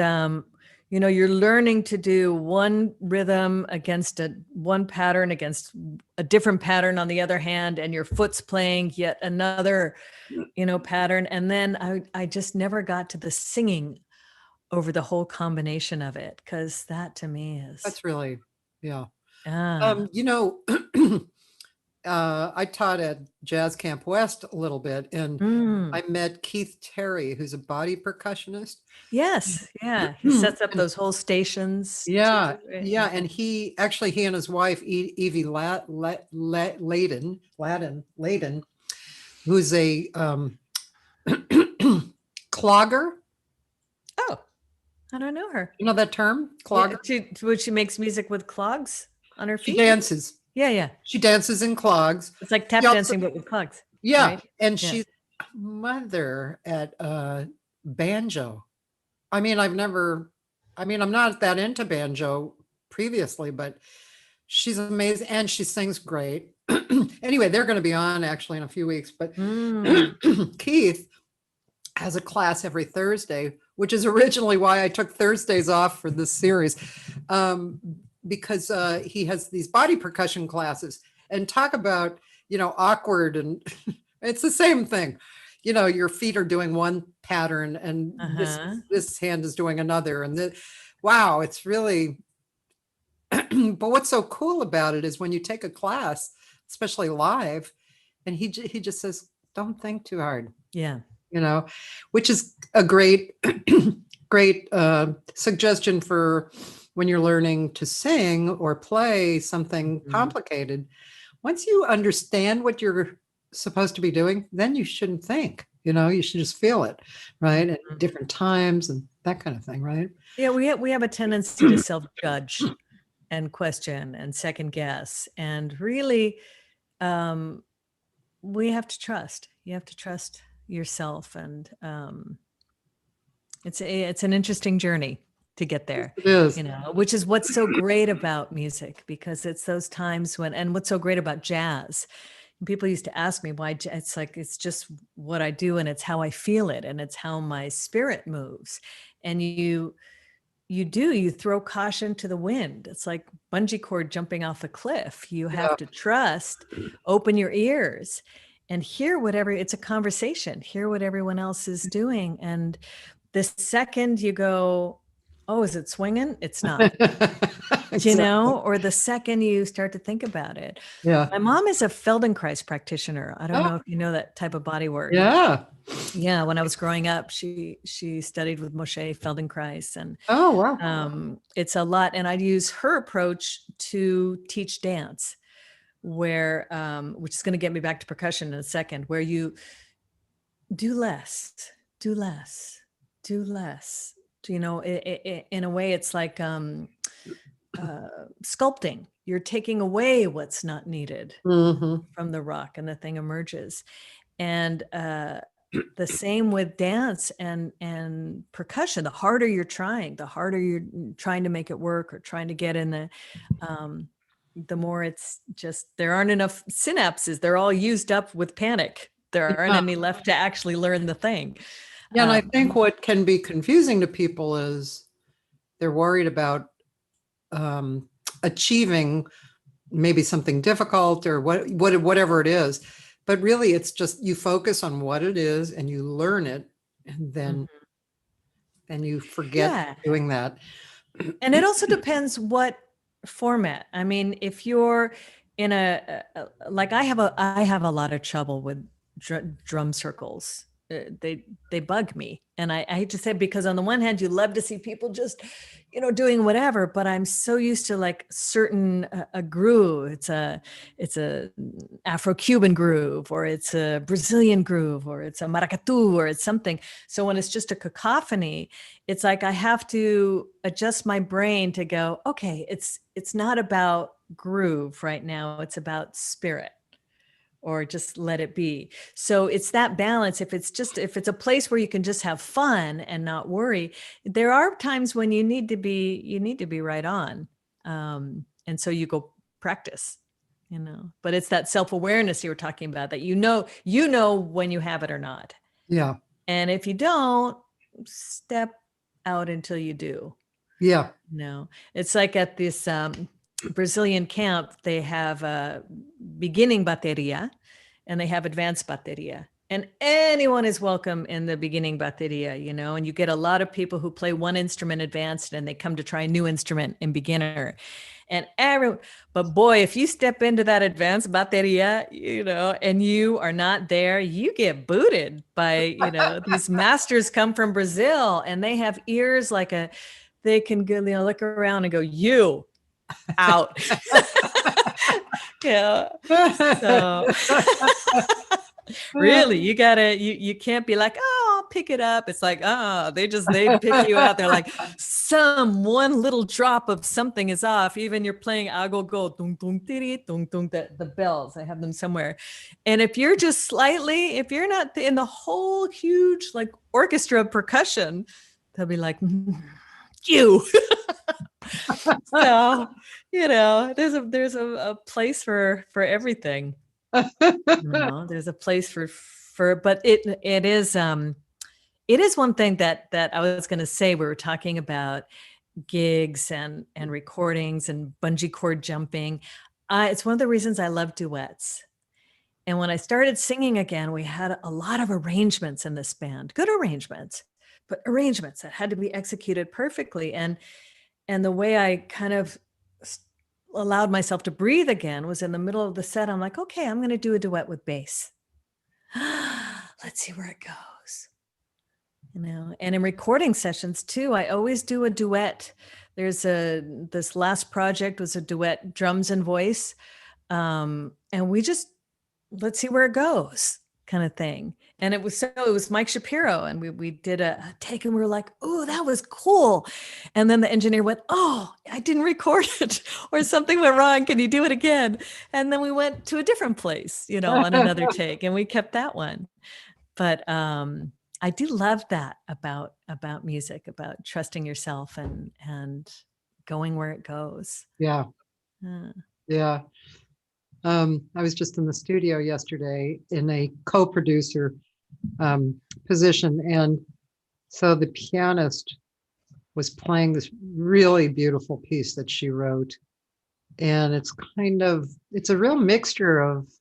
you're learning to do one rhythm against one pattern against a different pattern on the other hand, and your foot's playing yet another, pattern. And then I just never got to the singing over the whole combination of it, because that to me is, That's really, yeah. ah, I taught at Jazz Camp West a little bit, and I met Keith Terry, who's a body percussionist. yes. Yeah. He sets up those whole stations. Yeah, too, right? yeah, and he and his wife Evie Layden, who's a clogger. Oh, I don't know her. You know that term, Yeah, clogger? she makes music with clogs on her She feet. dances. Yeah. She dances in clogs. It's like tap She also- dancing, but with clogs. Yeah, right? and Yeah. she's a mother at banjo. I mean, I'm not that into banjo previously, but she's amazing and she sings great. Anyway, they're going to be on actually in a few weeks, but Keith has a class every Thursday, which is originally why I took Thursdays off for this series, because he has these body percussion classes, and talk about, awkward, and it's the same thing. Your feet are doing one pattern and this hand is doing another. And wow, it's really, but what's so cool about it is when you take a class, especially live, and he just says, don't think too hard. Yeah. Which is a great, great suggestion for when you're learning to sing or play something complicated. Once you understand what you're supposed to be doing, then you shouldn't think, you should just feel it, right? At different times and that kind of thing, right? Yeah, we have a tendency to self-judge and question and second guess, and really we have to trust. You have to trust yourself, and it's an interesting journey to get there. It is. Which is what's so great about music, because it's those times when, and what's so great about jazz. People used to ask me why. It's like, it's just what I do, and it's how I feel it, and it's how my spirit moves. And you throw caution to the wind. It's like bungee cord jumping off a cliff. You have to trust, open your ears, and hear it's a conversation, hear what everyone else is doing. And the second you go, oh, is it swinging? It's not. Exactly. Or the second you start to think about it. Yeah. My mom is a Feldenkrais practitioner. I don't know if you know that type of body work. Yeah. Yeah. When I was growing up, she studied with Moshe Feldenkrais, and oh wow. It's a lot. And I'd use her approach to teach dance, where which is going to get me back to percussion in a second, where you do less. In a way, it's like sculpting. You're taking away what's not needed from the rock, and the thing emerges. And the same with dance and percussion. The harder you're trying to make it work, or trying to get in the more it's just, there aren't enough synapses. They're all used up with panic. There aren't any left to actually learn the thing. Yeah, and I think what can be confusing to people is they're worried about achieving maybe something difficult or whatever it is. But really, it's just you focus on what it is and you learn it, and then you forget doing that. And it also depends what format. I mean, if you're in like I have a lot of trouble with drum circles. They bug me, and I hate to say it, because on the one hand, you love to see people just, doing whatever, but I'm so used to like certain a groove. It's a Afro-Cuban groove, or it's a Brazilian groove, or it's a maracatu, or it's something. So when it's just a cacophony, it's like I have to adjust my brain to go, okay, it's not about groove right now. It's about spirit. or just let it be. So it's that balance. If it's a place where you can just have fun and not worry, there are times when you need to be right on. And so you go practice, but it's that self-awareness you were talking about, that you know when you have it or not. Yeah. And if you don't, step out until you do. Yeah. No, it's like at this Brazilian camp, they have a beginning bateria and they have advanced bateria. And anyone is welcome in the beginning bateria, and you get a lot of people who play one instrument advanced and they come to try a new instrument in beginner. But boy, if you step into that advanced bateria, and you are not there, you get booted by, these masters come from Brazil and they have ears they can go, look around and go, you out. Yeah. So really, you can't be like, oh, I'll pick it up. It's like, they pick you out. They're like, one little drop of something is off. Even you're playing agogo, tung tung tiri, tung tung, the bells. I have them somewhere. And if you're if you're not in the whole huge like orchestra of percussion, they'll be like, you. So, there's a place for everything. There's a place for, but it is one thing that I was going to say. We were talking about gigs and recordings and bungee cord jumping. It's one of the reasons I love duets. And when I started singing again, we had a lot of arrangements in this band, good arrangements, but arrangements that had to be executed perfectly. And the way I kind of allowed myself to breathe again was in the middle of the set. I'm like, okay, I'm going to do a duet with bass. Let's see where it goes. And in recording sessions too, I always do a duet. This last project was a duet, drums and voice. And we just, let's see where it goes kind of thing. And it was Mike Shapiro, and we did a take, and we were like, oh, that was cool. And then the engineer went, oh, I didn't record it, or something went wrong. Can you do it again? And then we went to a different place, on another take, and we kept that one. But I do love that about music, about trusting yourself and going where it goes. Yeah. Yeah. I was just in the studio yesterday in a co-producer position, and so the pianist was playing this really beautiful piece that she wrote, and it's a real mixture of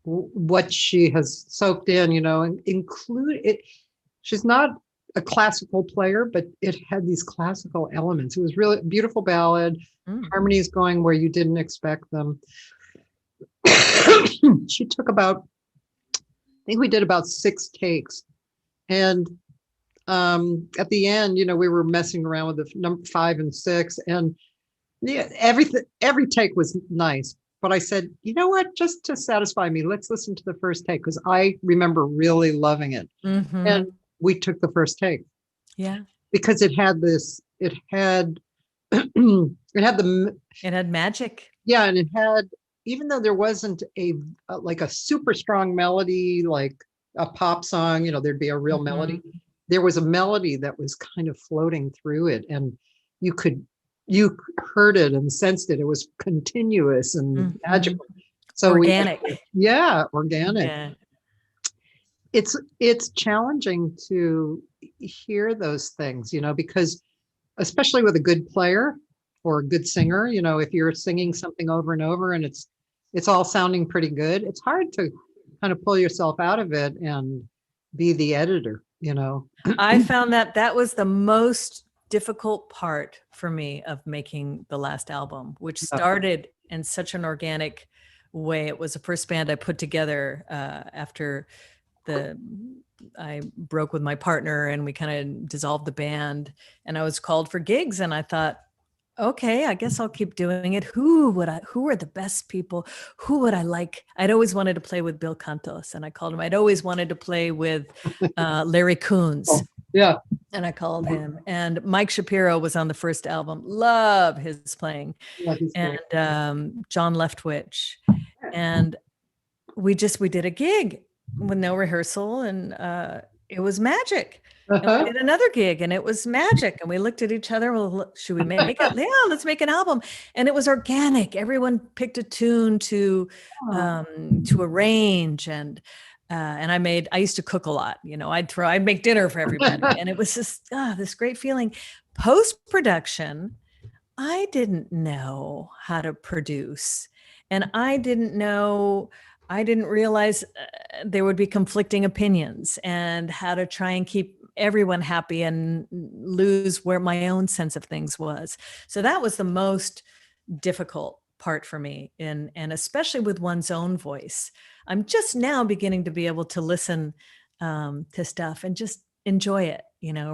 what she has soaked in, and include it. She's not a classical player, but it had these classical elements. It was really beautiful ballad, harmonies going where you didn't expect them. She took I think we did about 6 takes. And at the end, we were messing around with the number 5 and 6, and every take was nice. But I said, you know what, just to satisfy me, let's listen to the first take, because I remember really loving it. Mm-hmm. And we took the first take. Yeah. Because it had magic. Yeah. And it had, even though there wasn't a super strong melody, like a pop song, there'd be a real melody. There was a melody that was kind of floating through it, and you heard it and sensed it. It was continuous and magical. So organic. Organic. Yeah. It's challenging to hear those things, because especially with a good player or a good singer, if you're singing something over and over and it's all sounding pretty good, it's hard to kind of pull yourself out of it and be the editor, I found that was the most difficult part for me of making the last album, which started in such an organic way. It was the first band I put together after I broke with my partner, and we kind of dissolved the band, and I was called for gigs, and I thought, okay, I guess I'll keep doing it. Who are the best people? Who would I like? I'd always wanted to play with Bill Cantos, and I called him. I'd always wanted to play with Larry Coons. Oh, yeah. And I called him. And Mike Shapiro was on the first album. Love his playing. Yeah, and John Leftwich. And we did a gig with no rehearsal, and it was magic. And we did another gig and it was magic. And we looked at each other. Well, should we make it? Yeah, let's make an album. And it was organic. Everyone picked a tune to arrange. And I used to cook a lot. I'd make dinner for everybody. And it was just this great feeling. Post-production, I didn't know how to produce. And I didn't realize there would be conflicting opinions and how to try and keep everyone happy and lose where my own sense of things was. So that was the most difficult part for me, and especially with one's own voice. I'm just now beginning to be able to listen to stuff and just enjoy it,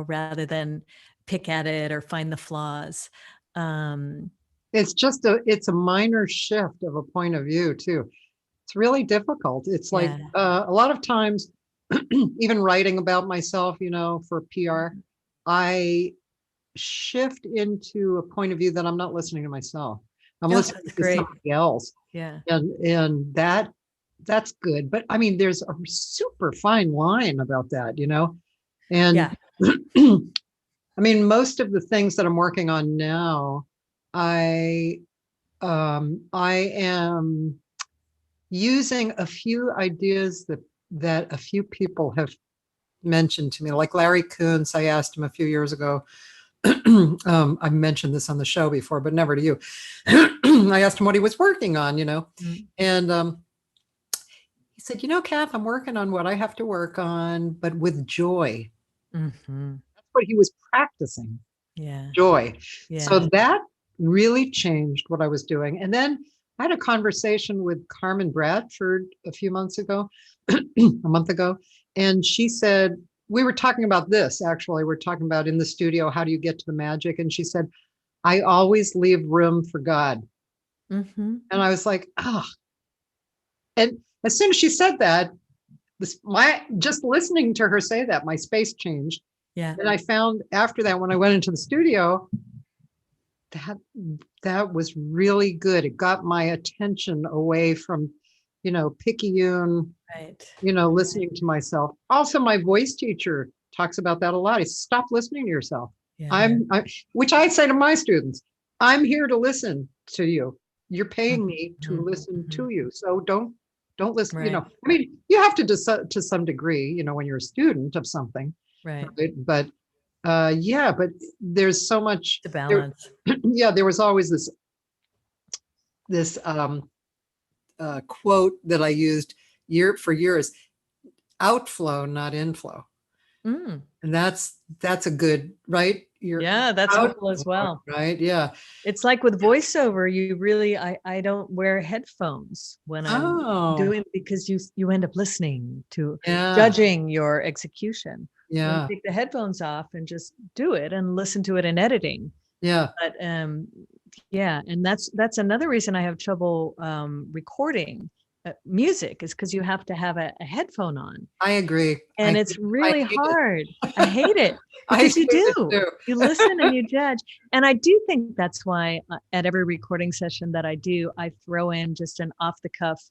rather than pick at it or find the flaws. It's a minor shift of a point of view too. It's really difficult. It's like a lot of times, even writing about myself, for PR, I shift into a point of view that I'm not listening to myself. I'm listening to somebody else. Yeah. And that's good. But I mean, there's a super fine line about that, and I mean, most of the things that I'm working on now, I am using a few ideas that a few people have mentioned to me, like Larry Kuntz. I asked him a few years ago. I mentioned this on the show before, but never to you. I asked him what he was working on, and he said, Kath, I'm working on what I have to work on, but with joy. Mm-hmm. That's what he was practicing. Yeah. Joy. Yeah. So that really changed what I was doing. And then I had a conversation with Carmen Bradford a few months ago, a month ago, and she said, we were talking about this, actually. We're talking about in the studio, how do you get to the magic? And she said, I always leave room for God. Mm-hmm. And I was like, And as soon as she said that, just listening to her say that, my space changed. Yeah. And I found after that, when I went into the studio, that was really good. It got my attention away from, picayune, right. Listening to myself. Also, my voice teacher talks about that a lot. He says, stop listening to yourself. Yeah. Which I say to my students, I'm here to listen to you. You're paying me to listen to you. So don't listen, Right. I mean, you have to some degree, when you're a student of something. Right. But but there's so much the balance. There was always this quote that I used for years: outflow, not inflow. Mm. And that's a good, right? That's helpful as well. Right. Yeah. It's like with voiceover, you really, I don't wear headphones when I'm doing, because you end up listening to judging your execution. Yeah. Take the headphones off and just do it and listen to it in editing. Yeah. But and that's another reason I have trouble recording music, is because you have to have a headphone on. I agree. And it's really hard. I hate it. Because you you listen and you judge. And I do think that's why at every recording session that I do, I throw in just an off the cuff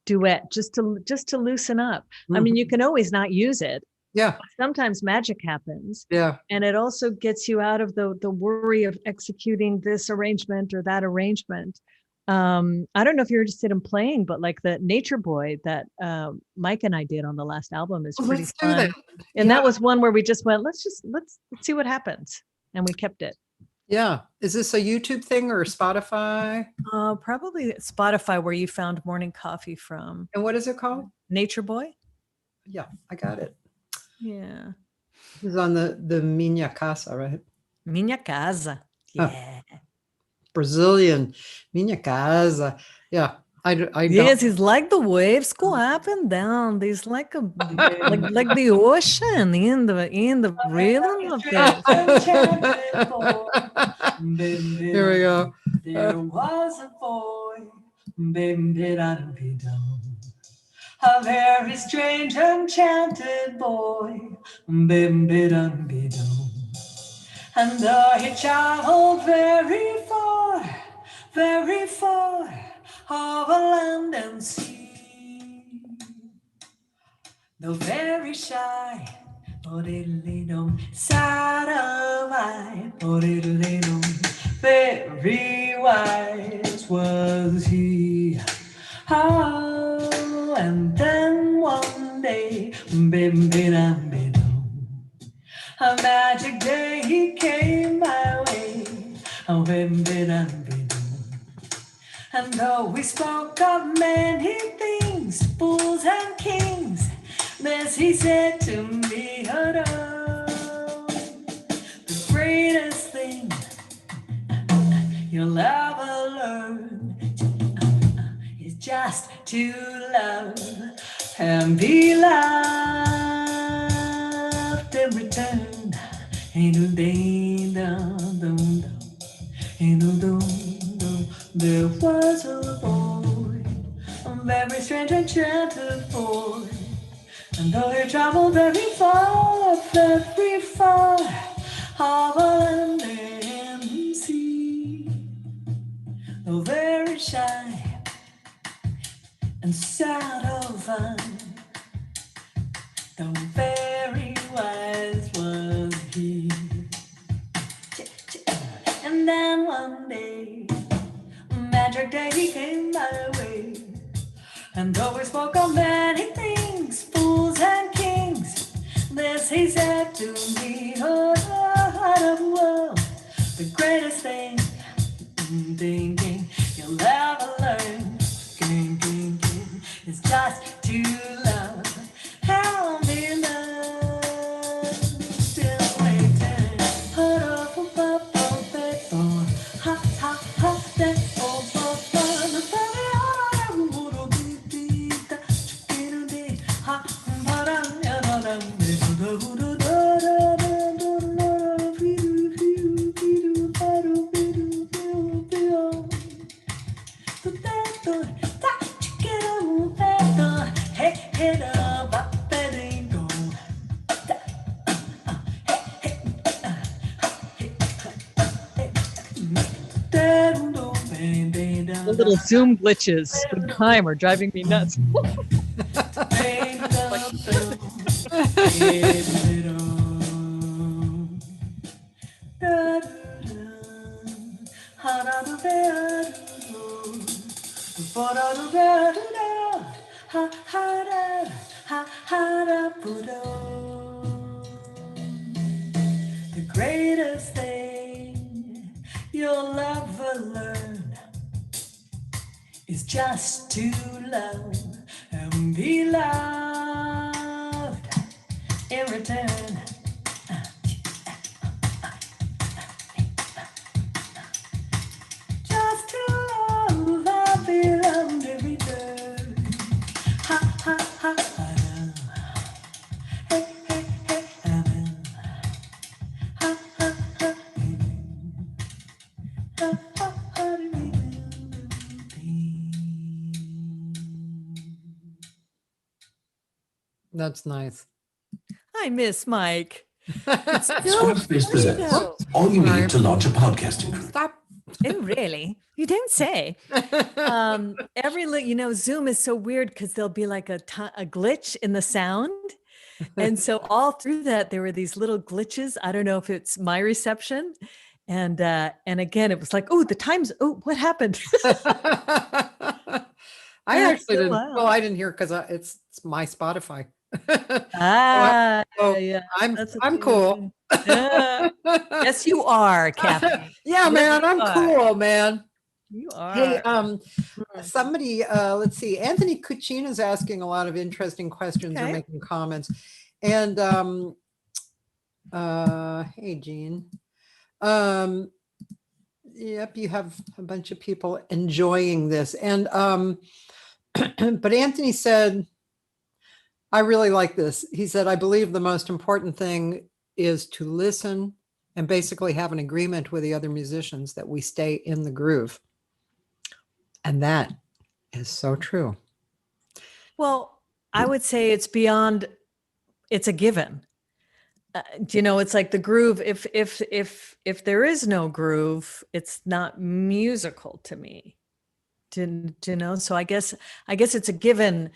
duet just to loosen up. Mm-hmm. I mean, you can always not use it. Yeah. Sometimes magic happens. Yeah. And it also gets you out of the worry of executing this arrangement or that arrangement. I don't know if you're interested in playing, but like the Nature Boy that Mike and I did on the last album is pretty fun. And that was one where we just went, let's see what happens. And we kept it. Yeah. Is this a YouTube thing or Spotify? Probably Spotify, where you found Morning Coffee from. And what is it called? Nature Boy. Yeah, I got it. Yeah. This is on the Minha Casa, right? Minha Casa. Yeah. Brazilian Minha Casa. Yeah. Yes, it's like the waves go up and down. There's like like the ocean in the rhythm of this. Here we go. There was a boy, a very strange, enchanted boy, and he traveled very far, over land and sea. though very shy. Bo-diddly-dum, side of eye. Bo-diddly-dum, very wise was he. Oh, and then one day, bim-bim-bim-bim, a magic day he came my way. Oh, bim-bim-bim-bim. And though we spoke of many things, fools and kings, this he said to me, oh, the greatest thing you'll ever learn is just to love and be loved in return. Ain't no ding dong dong dong. Ain't no dong dong. There was a boy, a very strange and gentle boy. And though he traveled very far, over land and sea, though very shy and sad of fun, though very wise was he. And then one day, magic day he came my way. And though we spoke of many things, fools and kings, this he said to me, oh, of the world, the greatest thing, ding, ding, you'll ever learn, ding, ding, ding, is just to love, how be loved, still waiting, ha, ha, ha, The little Zoom glitches with time are driving me nuts. The greatest thing you'll ever learn is just to love and be loved in return. Just to love and be loved in return. Ha ha ha ha. Hey hey hey. Ha ha ha. Ha ha ha. That's nice. I miss Mike. Squarespace presents all you need to launch a podcasting group. Stop. Oh, really? You don't say. Zoom is so weird because there'll be like a glitch in the sound. And so all through that, there were these little glitches. I don't know if it's my reception. And again, it was like, oh, the time's, oh, what happened? I actually didn't. Wow. Well, I didn't hear because it's my Spotify. Yeah. I'm cool. Yeah. Yes, you are, Kathy. Yeah, man, I'm cool, man. You are. Hey, somebody, let's see. Anthony Cucina is asking a lot of interesting questions or making comments. And hey, Jean. Yep, you have a bunch of people enjoying this. And but Anthony said, I really like this. He said, I believe the most important thing is to listen and basically have an agreement with the other musicians that we stay in the groove. And that is so true. Well, I would say it's beyond, it's a given. It's like the groove. If there is no groove, it's not musical to me. So I guess it's a given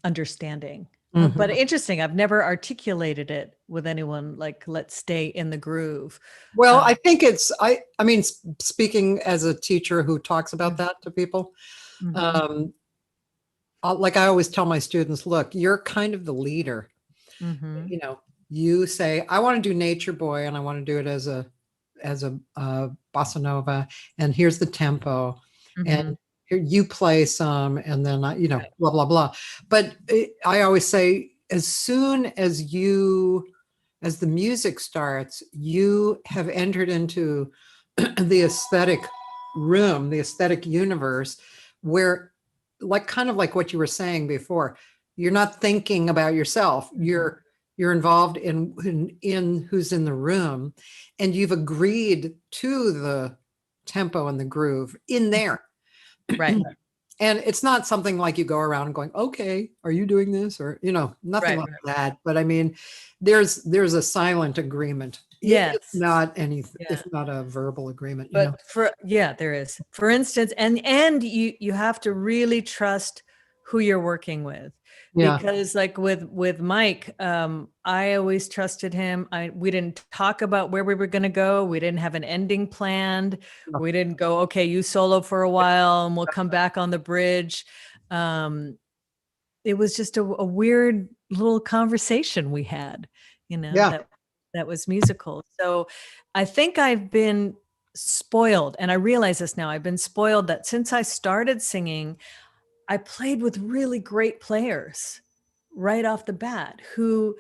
understanding. But interesting. I've never articulated it with anyone, like, let's stay in the groove. Well, I think I mean, speaking as a teacher who talks about that to people, like I always tell my students, look, you're kind of the leader. You know, you say, I want to do Nature Boy and I want to do it as a bossa nova, and here's the tempo, and here you play some, and then you know, blah blah blah. But I always say, as soon as the music starts, you have entered into the aesthetic room, the aesthetic universe, where, like, kind of like what you were saying before, you're not thinking about yourself. You're involved in who's in the room, and you've agreed to the tempo and the groove in there. Right. And it's not something like you go around going, okay, are you doing this? Or, you know, nothing like that. But I mean, there's a silent agreement. Yes. It's not if not a verbal agreement, you know? There is. For instance, and you have to really trust who you're working with. Yeah. Because like with Mike, I always trusted him. We didn't talk about where we were going to go. We didn't have an ending planned. No. We didn't go, okay, you solo for a while and we'll come back on the bridge. It was just a weird little conversation we had, you know, that was musical. So I think I've been spoiled, and I realize this now. I've been spoiled that since I started singing, I played with really great players right off the bat who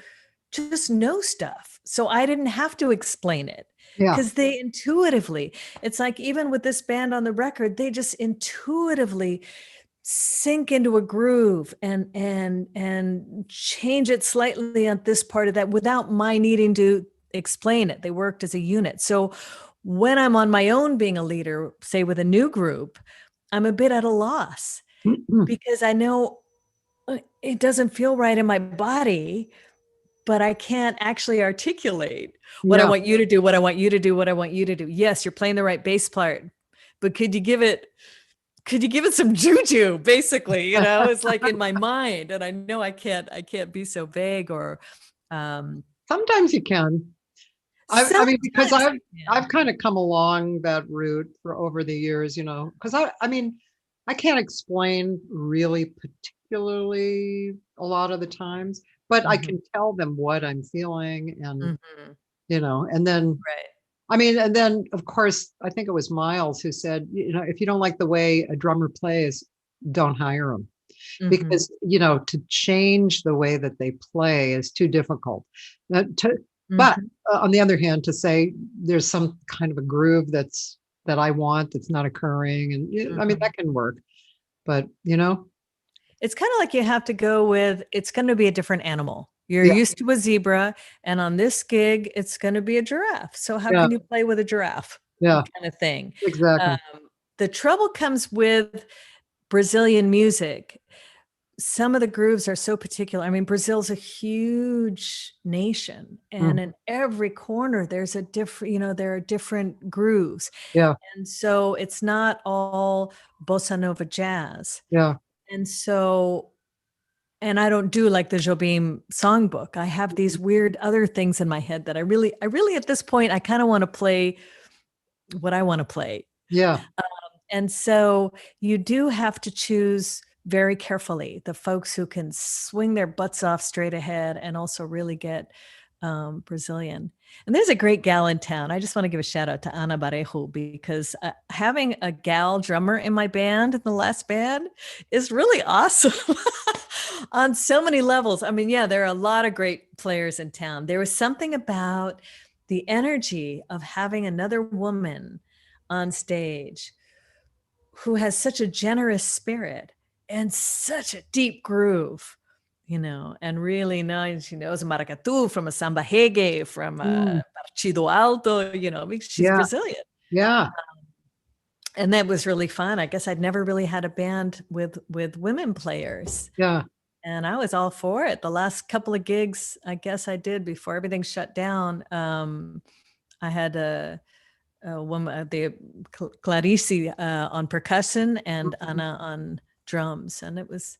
just know stuff. So I didn't have to explain it because they intuitively, it's like, even with this band on the record, they just intuitively sink into a groove and change it slightly on this part of that without my needing to explain it. They worked as a unit. So when I'm on my own being a leader, say with a new group, I'm a bit at a loss. Because I know it doesn't feel right in my body, but I can't actually articulate what I want you to do, what I want you to do, what I want you to do. Yes, you're playing the right bass part, but could you give it some juju, basically? You know, it's like in my mind, and I know I can't be so vague. Or sometimes you can. I mean, because I've kind of come along that route for over the years, you know, because I mean, I can't explain really particularly a lot of the times, but I can tell them what I'm feeling, and, you know, and then, I mean, and then of course, I think it was Miles who said, you know, if you don't like the way a drummer plays, don't hire him, because, you know, to change the way that they play is too difficult. But on the other hand, to say there's some kind of a groove that I want that's not occurring, and I mean, that can work, but, you know, it's kind of like you have to go with, it's going to be a different animal. You're used to a zebra, and on this gig, it's going to be a giraffe. So how can you play with a giraffe? Kind of thing. Exactly. The trouble comes with Brazilian music. Some of the grooves are so particular. I mean, Brazil's a huge nation, and in every corner there's a different, you know, there are different grooves. And so it's not all bossa nova jazz. And so, and I don't do like the Jobim songbook. I have these weird other things in my head that I really at this point, I kind of want to play what I want to play. And so you do have to choose very carefully the folks who can swing their butts off straight ahead and also really get Brazilian. And there's a great gal in town. I just want to give a shout out to Ana Barejo, because having a gal drummer in my band, in the last band, is really awesome on so many levels. I mean, there are a lot of great players in town. There was something about the energy of having another woman on stage who has such a generous spirit and such a deep groove, you know, and really knows, she knows maracatu from a samba reggae, from a partido alto, you know, because she's Brazilian. And that was really fun. I guess I'd never really had a band with women players. And I was all for it. The last couple of gigs, I guess I did before everything shut down. I had a woman, the Clarice on percussion, and Ana on drums, and it was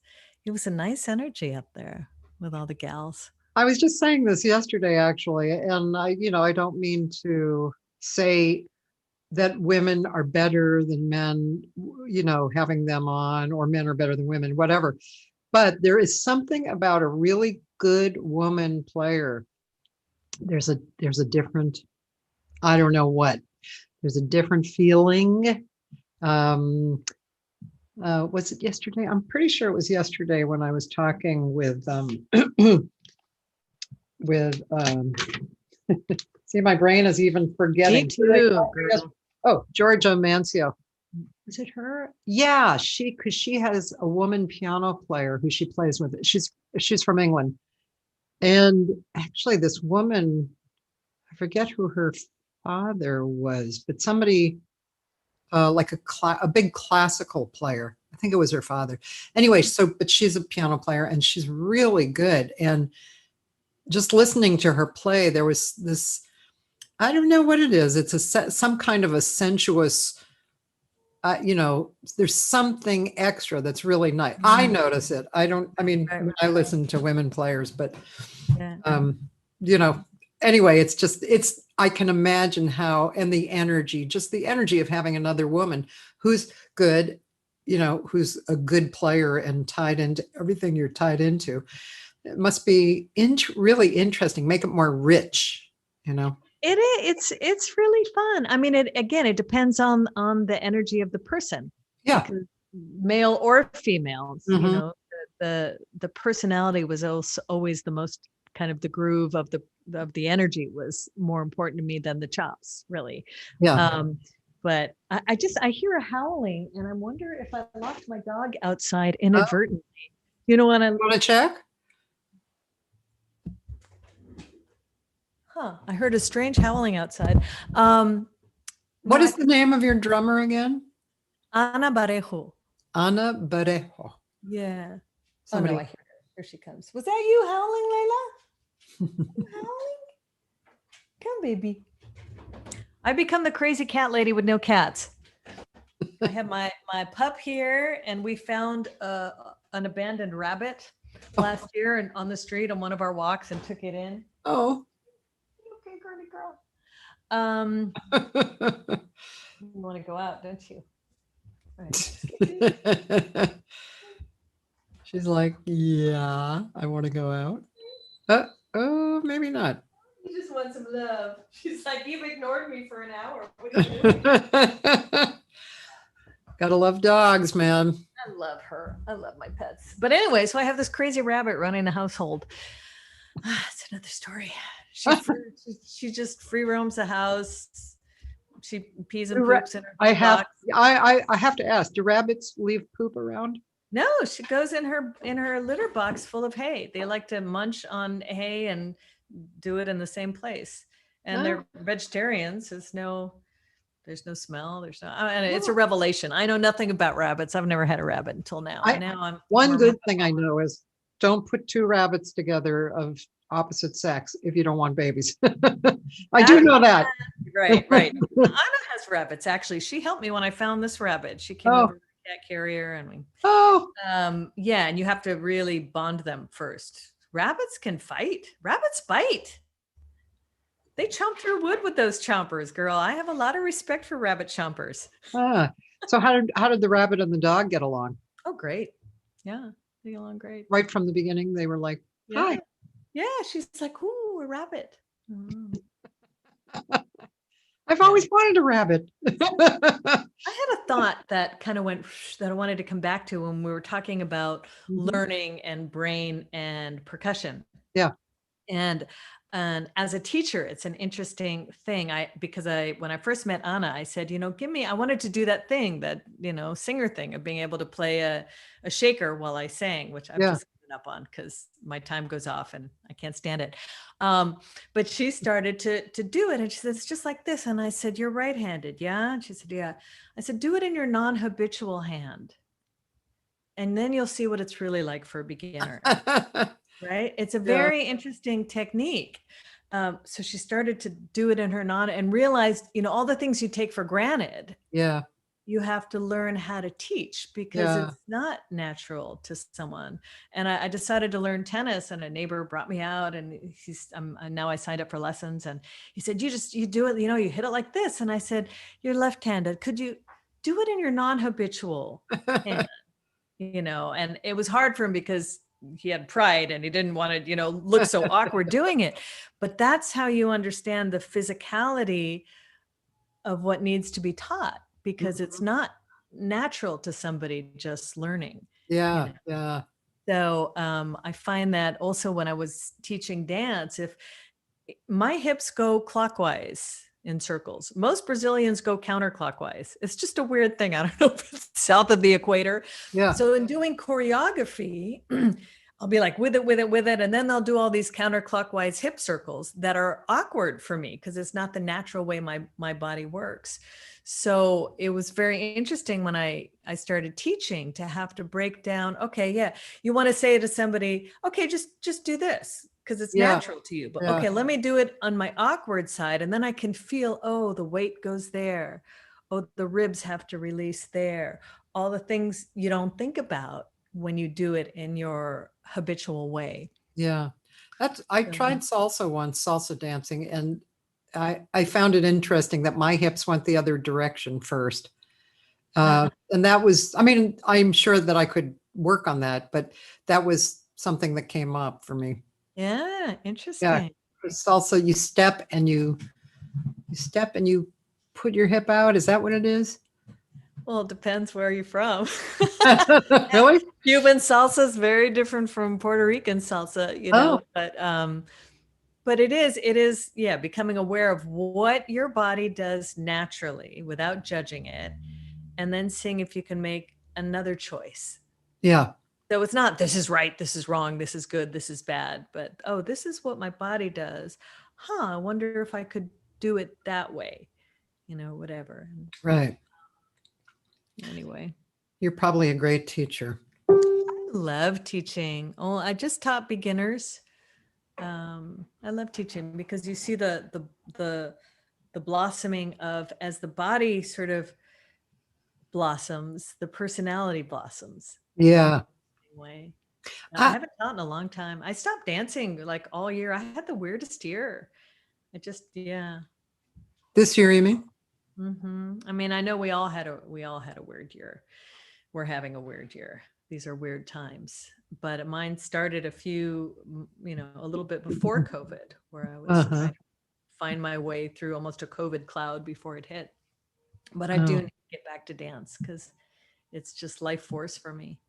a nice energy up there. It with all the gals. I was just saying this yesterday, actually, and I don't mean to say that women are better than men, having them on, or men are better than women, whatever. But there is something about a really good woman player. There's a different, I don't know what, there's a different feeling. Was it yesterday? I'm pretty sure it was yesterday when I was talking with with see, my brain is even forgetting. Me too. Oh, Georgia Mancio. Is it her? Yeah, because she has a woman piano player who she plays with. She's from England. And actually this woman, I forget who her father was, but somebody like a big classical player. I think it was her father. Anyway, but she's a piano player and she's really good. And just listening to her play, there was this, I don't know what it is. It's some kind of a sensuous, there's something extra that's really nice. I notice it. When I listen to women players, but, anyway, I can imagine how, and just the energy of having another woman who's good, who's a good player and tied into everything you're tied into. It must be really interesting, make it more rich, It is. It's really fun. I mean, it depends on the energy of the person. Yeah. Because male or female, the personality was also always the most kind of the groove of the energy was more important to me than the chops, really. Yeah. But I hear a howling and I wonder if I locked my dog outside inadvertently. When I want to check? I heard a strange howling outside. What is the name of your drummer again? Ana Barejo. Ana Barejo. Yeah. Somebody. Oh, no, I hear her. Here she comes. Was that you howling, Layla? You howling? Come, baby. I become the crazy cat lady with no cats. I have my pup here, and we found an abandoned rabbit last year and on the street on one of our walks and took it in. Oh. Okay, girly girl. You want to go out, don't you? All right. She's like, yeah, I want to go out. Oh, maybe not. You just want some love. She's like, you've ignored me for an hour. What are you doing? Gotta love dogs, man. I love her. I love my pets. But anyway, so I have this crazy rabbit running the household. It's another story. She just free roams the house. She pees and poops in her box. I have to ask, do rabbits leave poop around? No, she goes in her litter box full of hay. They like to munch on hay and do it in the same place. And they're vegetarians. There's no smell. And it's a revelation. I know nothing about rabbits. I've never had a rabbit until now. One good thing I know is don't put two rabbits together of opposite sex if you don't want babies. I do know that. Right. Anna has rabbits. Actually, she helped me when I found this rabbit. She came over with a cat carrier and we. And you have to really bond them first. Rabbits can fight. Rabbits bite. They chomp through wood with those chompers, girl. I have a lot of respect for rabbit chompers. So how did the rabbit and the dog get along? Oh, great. Yeah, they get along great. Right from the beginning, they were like, hi. Yeah, she's like, ooh, a rabbit. I've always wanted a rabbit. I had a thought that kind of went that I wanted to come back to when we were talking about learning and brain and percussion. Yeah. And as a teacher, it's an interesting thing. Because when I first met Anna, I said, I wanted to do that thing, that, singer thing of being able to play a shaker while I sang, which I've just given up on because my time goes off and I can't stand it. But she started to do it and she said, it's just like this. And I said, you're right-handed. Yeah. And she said, yeah. I said, do it in your non-habitual hand. And then you'll see what it's really like for a beginner. Right. It's a very interesting technique. So she started to do it in her and realized, all the things you take for granted. Yeah. you have to learn how to teach because it's not natural to someone. And I decided to learn tennis, and a neighbor brought me out, and now I signed up for lessons, and he said, you do it, you hit it like this. And I said, you're left-handed. Could you do it in your non-habitual hand? And it was hard for him because he had pride and he didn't want to, look so awkward doing it. But that's how you understand the physicality of what needs to be taught, because it's not natural to somebody just learning. Yeah. So I find that also when I was teaching dance, if my hips go clockwise in circles, most Brazilians go counterclockwise. It's just a weird thing. I don't know if it's south of the equator. Yeah. So in doing choreography, I'll be like with it. And then they'll do all these counterclockwise hip circles that are awkward for me because it's not the natural way my body works. So it was very interesting when I started teaching to have to break down, okay, yeah, you want to say to somebody, okay, just do this because it's natural to you. But okay, let me do it on my awkward side. And then I can feel, oh, the weight goes there. Oh, the ribs have to release there. All the things you don't think about when you do it in your habitual way. Yeah. I tried salsa once, salsa dancing, and I found it interesting that my hips went the other direction first. And that was, I'm sure that I could work on that, but that was something that came up for me. Yeah, interesting. Yeah. Salsa, you step and you put your hip out. Is that what it is? Well, it depends where you're from. Really? Cuban salsa is very different from Puerto Rican salsa, but it is, becoming aware of what your body does naturally without judging it, and then seeing if you can make another choice. Yeah. So it's not, this is right, this is wrong, this is good, this is bad, but, oh, this is what my body does. I wonder if I could do it that way, whatever. Right. Anyway. You're probably a great teacher. I love teaching. Oh, I just taught beginners. I love teaching because you see the blossoming of, as the body sort of blossoms, the personality blossoms. Yeah. Anyway, I haven't taught in a long time. I stopped dancing like all year. I had the weirdest year. This year, you mean? Mm-hmm. I know we all had a weird year. We're having a weird year. These are weird times, but mine started a little bit before COVID, where I was trying to find my way through almost a COVID cloud before it hit. But I do need to get back to dance because it's just life force for me.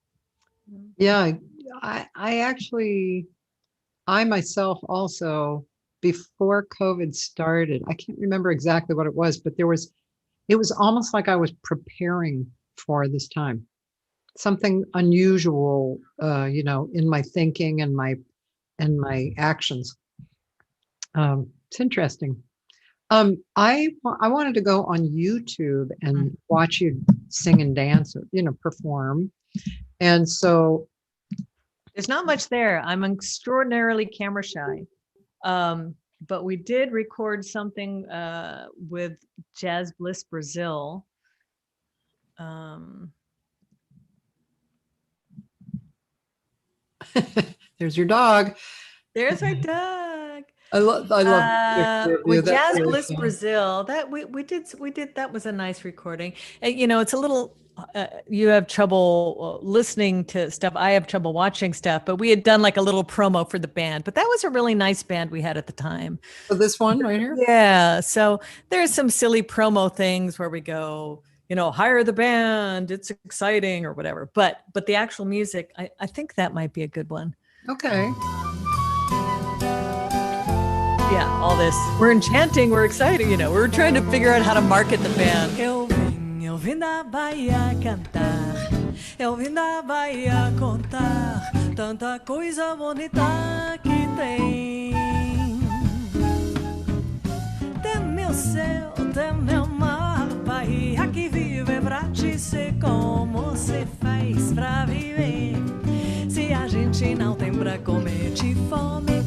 Yeah, I myself also, before COVID started, I can't remember exactly what it was, but it was almost like I was preparing for this time. Something unusual, in my thinking and my actions. It's interesting. I wanted to go on YouTube and watch you sing and dance, perform. And so there's not much there. I'm extraordinarily camera shy. But we did record something with Jazz Bliss Brazil. There's your dog. There's my dog. I love with Jazz Bliss Brazil. That we did. That was a nice recording. And, it's a little. You have trouble listening to stuff. I have trouble watching stuff. But we had done like a little promo for the band. But that was a really nice band we had at the time. So this one right here. Yeah. So there's some silly promo things where we go, hire the band. It's exciting or whatever. But the actual music, I think that might be a good one. Okay. Yeah, all this. We're enchanting, we're excited, we're trying to figure out how to market the band. Eu vim da Bahia cantar, eu vim da Bahia contar, tanta coisa bonita que tem. Tem meu céu, tem meu mar, Bahia que vive pra te ser como se faz pra viver. Se a gente não tem pra comer de fome,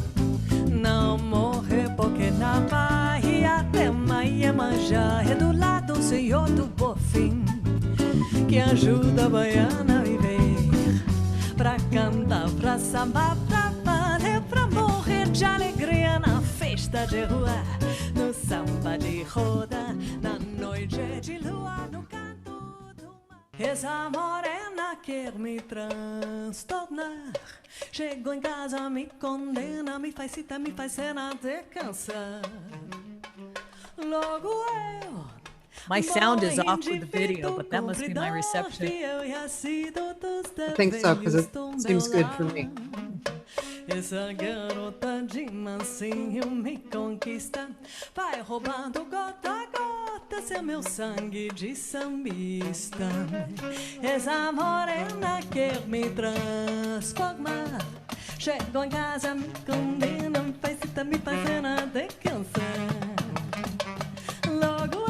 não morrer porque na Bahia tem Iemanjá, é do lado do Senhor do Bofim. que ajuda a baiana a viver. Pra cantar, pra sambar, pra valer, pra morrer de alegria na festa de rua, no samba de roda, na noite de lua, no canto do mar. Essa morena quer me transtornar. Chego em casa, me condena, me faz cita, me faz cena até cansar. Logo eu. My sound is off with the video, but that must be my reception. I think so, because it seems good for me. Essa garota de mansinho me conquista, vai roubando gota a gota seu meu sangue de sambista. Essa morena quer me transformar. Chego em casa, me condena, me faz cita, me faz cena até cansar. Logo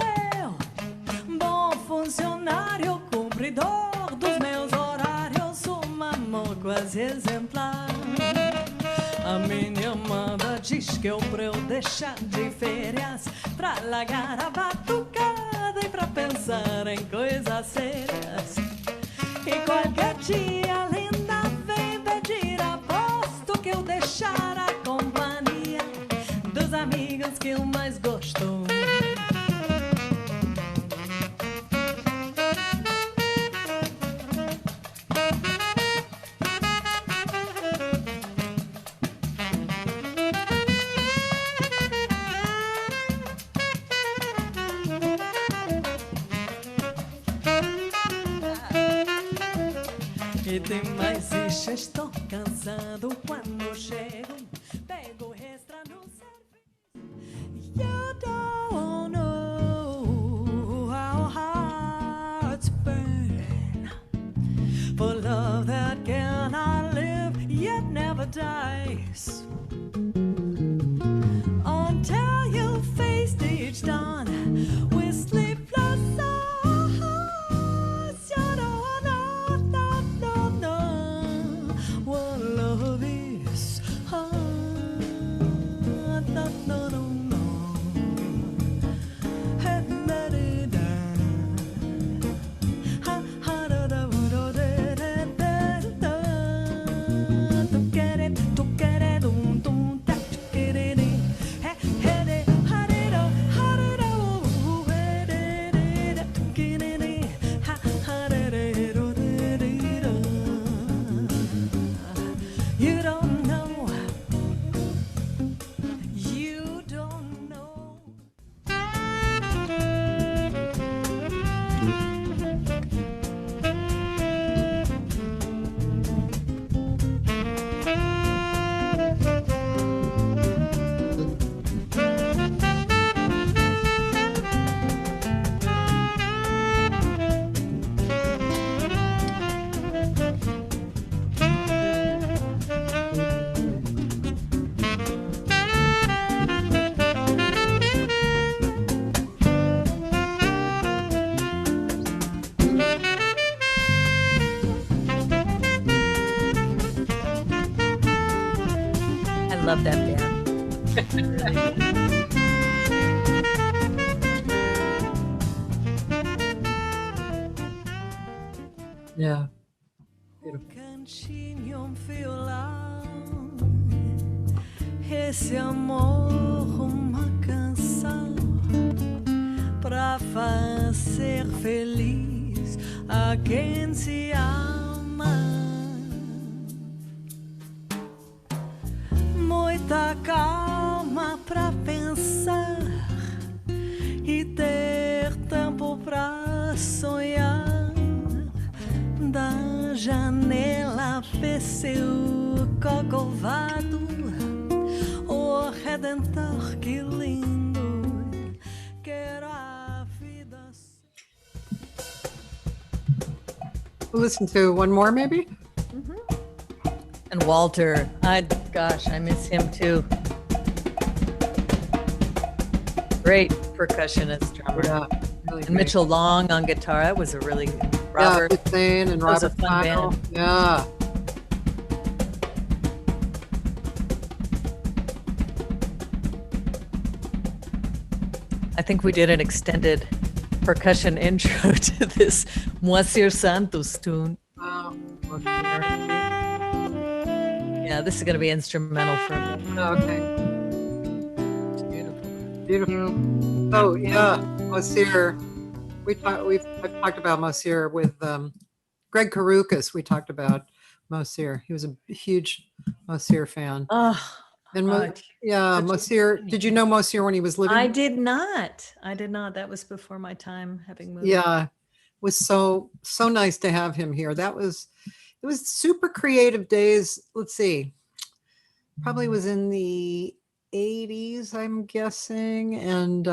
bom funcionário, cumpridor dos meus horários, um amor quase exemplar. A minha amada diz que eu pra eu deixar de férias, pra largar a batucada e pra pensar em coisas sérias. E qualquer dia linda vem pedir aposto que eu deixar a companhia dos amigos que eu mais gosto. E tem mais isso, estou cansado quando chego, pego extra no serviço. You don't know how hearts burn for love that cannot live yet never dies. Until you faced each dawn with sleepless eyes, you don't know what love is. You don't know. You don't know. I love that band. Yeah. Cantinho, um violão, esse amor, uma canção pra fazer feliz a quem se ama. Muita calma pra pensar e ter tempo pra sonhar. Da janela vê seu corcovado, o Redentor, que lindo, quero a vida. We'll listen to one more, maybe? And Walter, gosh, I miss him too. Great percussionist, drummer. Yeah, really And great. Mitchell Long on guitar. That was a really Robert. Yeah, Hussein and That was a Robert fun Kyle. band. Yeah. I think we did an extended percussion intro to this Moacir Santos tune. Oh, Yeah, this is going to be instrumental for me. okay. It's beautiful. Beautiful. Oh yeah, Moacir. I've talked about Moacir with Greg Karukas. We talked about Moacir. He was a huge Moacir fan. Oh, And such a Moacir. Did you know Moacir when he was living? I did not. That was before my time having moved. Yeah, it was so nice to have him here. It was super creative days. Let's see, probably was in the 80s, I'm guessing, and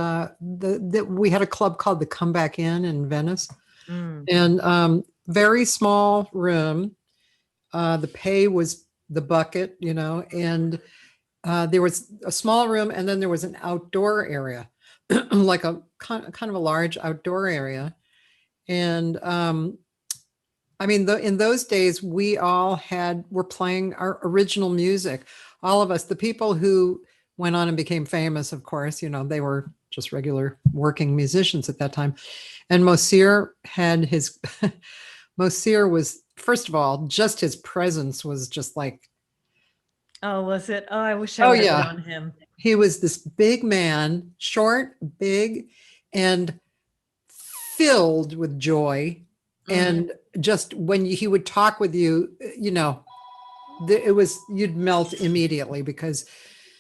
we had a club called the Comeback Inn in Venice, and very small room. The pay was the bucket, and there was a small room, and then there was an outdoor area, like a kind of a large outdoor area. And I mean, in those days, we all were playing our original music. All of us, the people who went on and became famous, of course, they were just regular working musicians at that time. And Moacir Moacir was, first of all, just his presence was just like, oh, was it? Oh, I wish I would have known him. He was this big man, short, big, and filled with joy. And just when he would talk with you, you'd melt immediately because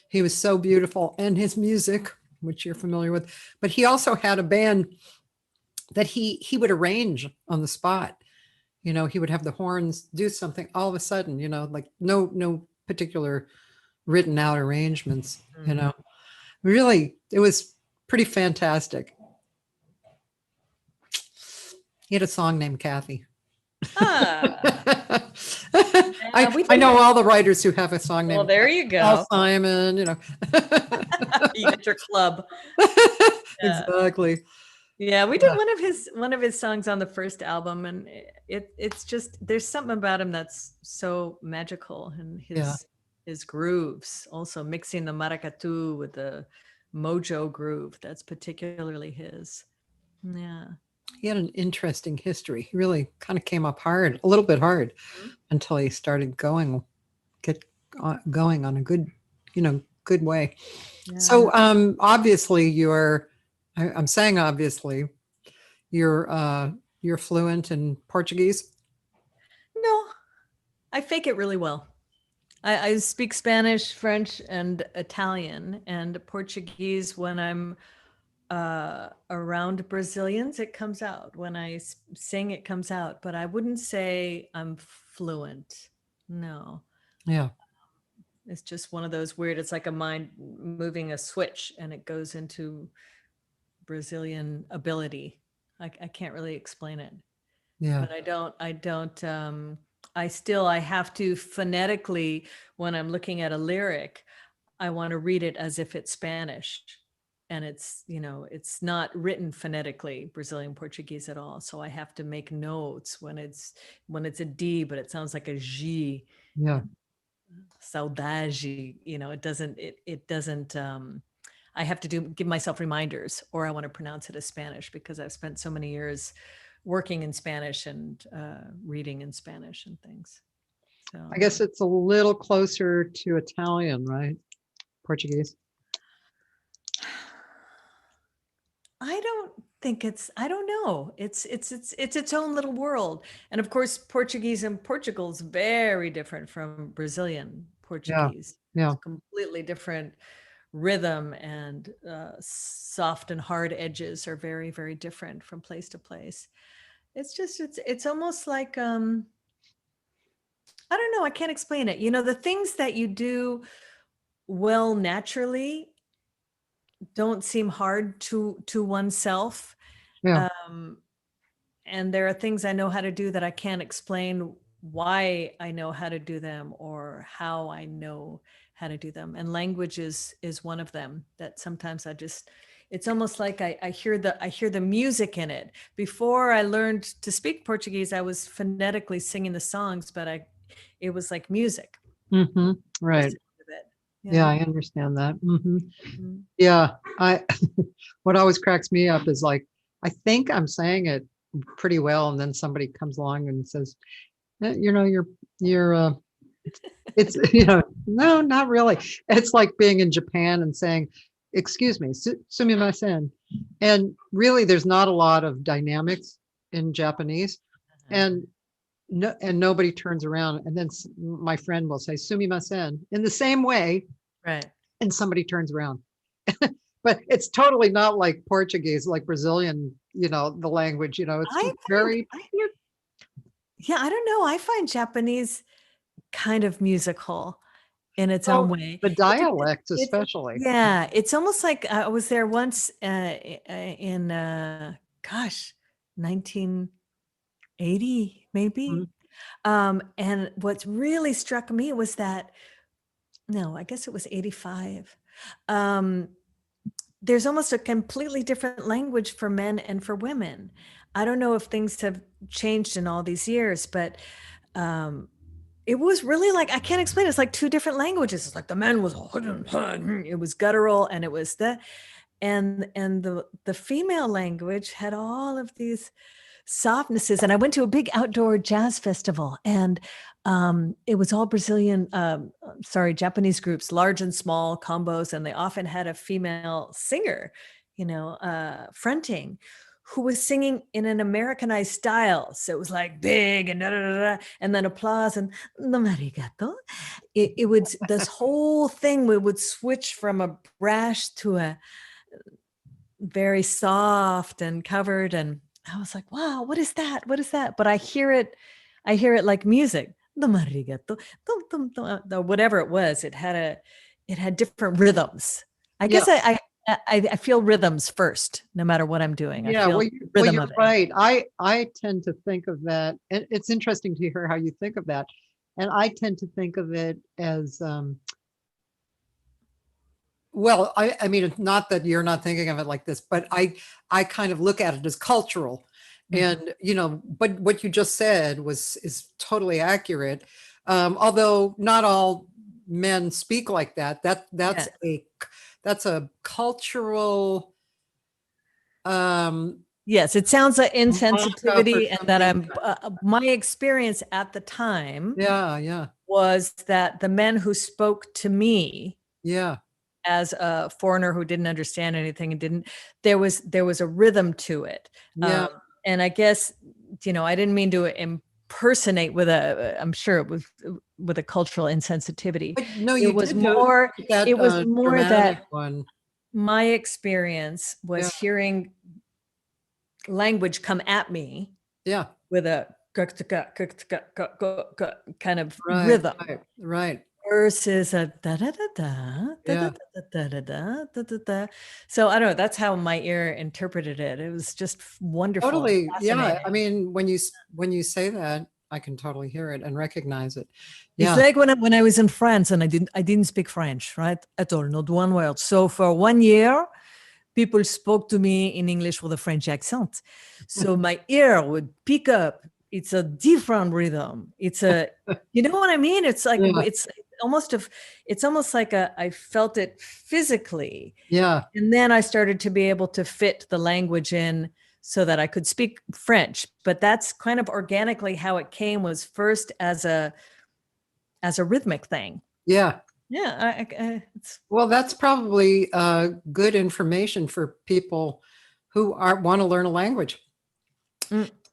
he was so beautiful. And his music, which you're familiar with, but he also had a band that he would arrange on the spot. He would have the horns do something all of a sudden, like no particular written out arrangements, really, it was pretty fantastic. He had a song named Kathy. I know all the writers who have a song named. Well, there you go. Paul Simon, You got your club. Exactly. Yeah, we did one of his songs on the first album, and it's just, there's something about him that's so magical, and his grooves, also mixing the maracatu with the mojo groove, that's particularly his. Yeah. He had an interesting history. He really kind of came up a little bit hard, until he started going on a good, good way. Yeah. So obviously I'm saying obviously you're fluent in Portuguese. No, I fake it really well. I speak Spanish, French, and Italian, and Portuguese. When I'm around Brazilians, it comes out. When I sing, it comes out. But I wouldn't say I'm fluent. No. Yeah. It's just one of those weird, it's like a mind moving a switch and it goes into Brazilian ability. I can't really explain it. Yeah. But I have to phonetically, when I'm looking at a lyric, I want to read it as if it's Spanish. And it's not written phonetically Brazilian Portuguese at all. So I have to make notes when it's a D, but it sounds like a G. Yeah. Saudade, it doesn't, I have to give myself reminders, or I want to pronounce it as Spanish because I've spent so many years working in Spanish and reading in Spanish and things. So I guess it's a little closer to Italian, right? Portuguese. I don't know. It's its own little world. And of course, Portuguese in Portugal is very different from Brazilian Portuguese. Yeah. It's completely different rhythm, and soft and hard edges are very, very different from place to place. It's almost like, I don't know, I can't explain it. The things that you do well naturally don't seem hard to oneself. Yeah. And there are things I know how to do that I can't explain why I know how to do them or how I know how to do them. And language is one of them that sometimes it's almost like I hear the music in it. Before I learned to speak Portuguese, I was phonetically singing the songs, but it was like music. Mm-hmm. Right. Yeah, I understand that. Mm-hmm. Mm-hmm. Yeah, what always cracks me up is like I think I'm saying it pretty well, and then somebody comes along and says, you're it's no, not really. It's like being in Japan and saying, excuse me, sumimasen. And really there's not a lot of dynamics in Japanese, and nobody turns around, and then my friend will say sumimasen in the same way, Right. and somebody turns around. But it's totally not like Portuguese, like Brazilian, the language, it's very. Yeah, I don't know. I find Japanese kind of musical in its own way. The dialects, especially. Yeah, it's almost like I was there once in 1980 maybe. And what's really struck me was that, no, I guess it was 85. There's almost a completely different language for men and for women. I don't know if things have changed in all these years, but it was really like, I can't explain it. It's like two different languages. It's like the men was, it was guttural, and it was and the female language had all of these softnesses. And I went to a big outdoor jazz festival, and it was all Brazilian, Japanese groups, large and small combos. And they often had a female singer, fronting, who was singing in an Americanized style. So it was like big and and then applause and the marigato. It would, this whole thing, we would switch from a brash to a very soft and covered. And I was like, wow, what is that? What is that? But I hear it like music. The marigato, whatever it was, it had different rhythms. I guess I feel rhythms first, no matter what I'm doing. Yeah, I feel rhythm of it. Right. I tend to think of that, and it's interesting to hear how you think of that. And I tend to think of it as, well, I mean, it's not that you're not thinking of it like this, but I kind of look at it as cultural. And, but what you just said is totally accurate. Although not all men speak like that. That's a cultural. Yes, it sounds like insensitivity, and that I'm my experience at the time. Yeah. Was that the men who spoke to me? Yeah. As a foreigner who didn't understand anything and there was a rhythm to it. Yeah. And I guess, I didn't mean to impersonate I'm sure it was with a cultural insensitivity. But no, it was more that one. My experience was hearing language come at me. Yeah. With a kind of rhythm. Right. Versus a da da da da da da da da da da. So I don't know. That's how my ear interpreted it. It was just wonderful. Totally. Yeah. I mean, when you say that, I can totally hear it and recognize it. Yeah. It's like when I was in France and I didn't speak French, right? At all, not one word. So for 1 year, people spoke to me in English with a French accent. So my ear would pick up. It's a different rhythm. It's you know what I mean? It's like, it's almost like I felt it physically. Yeah. And then I started to be able to fit the language in so that I could speak French. But that's kind of organically how it came, was first as a rhythmic thing. Yeah. Yeah. Well, that's probably good information for people who want to learn a language.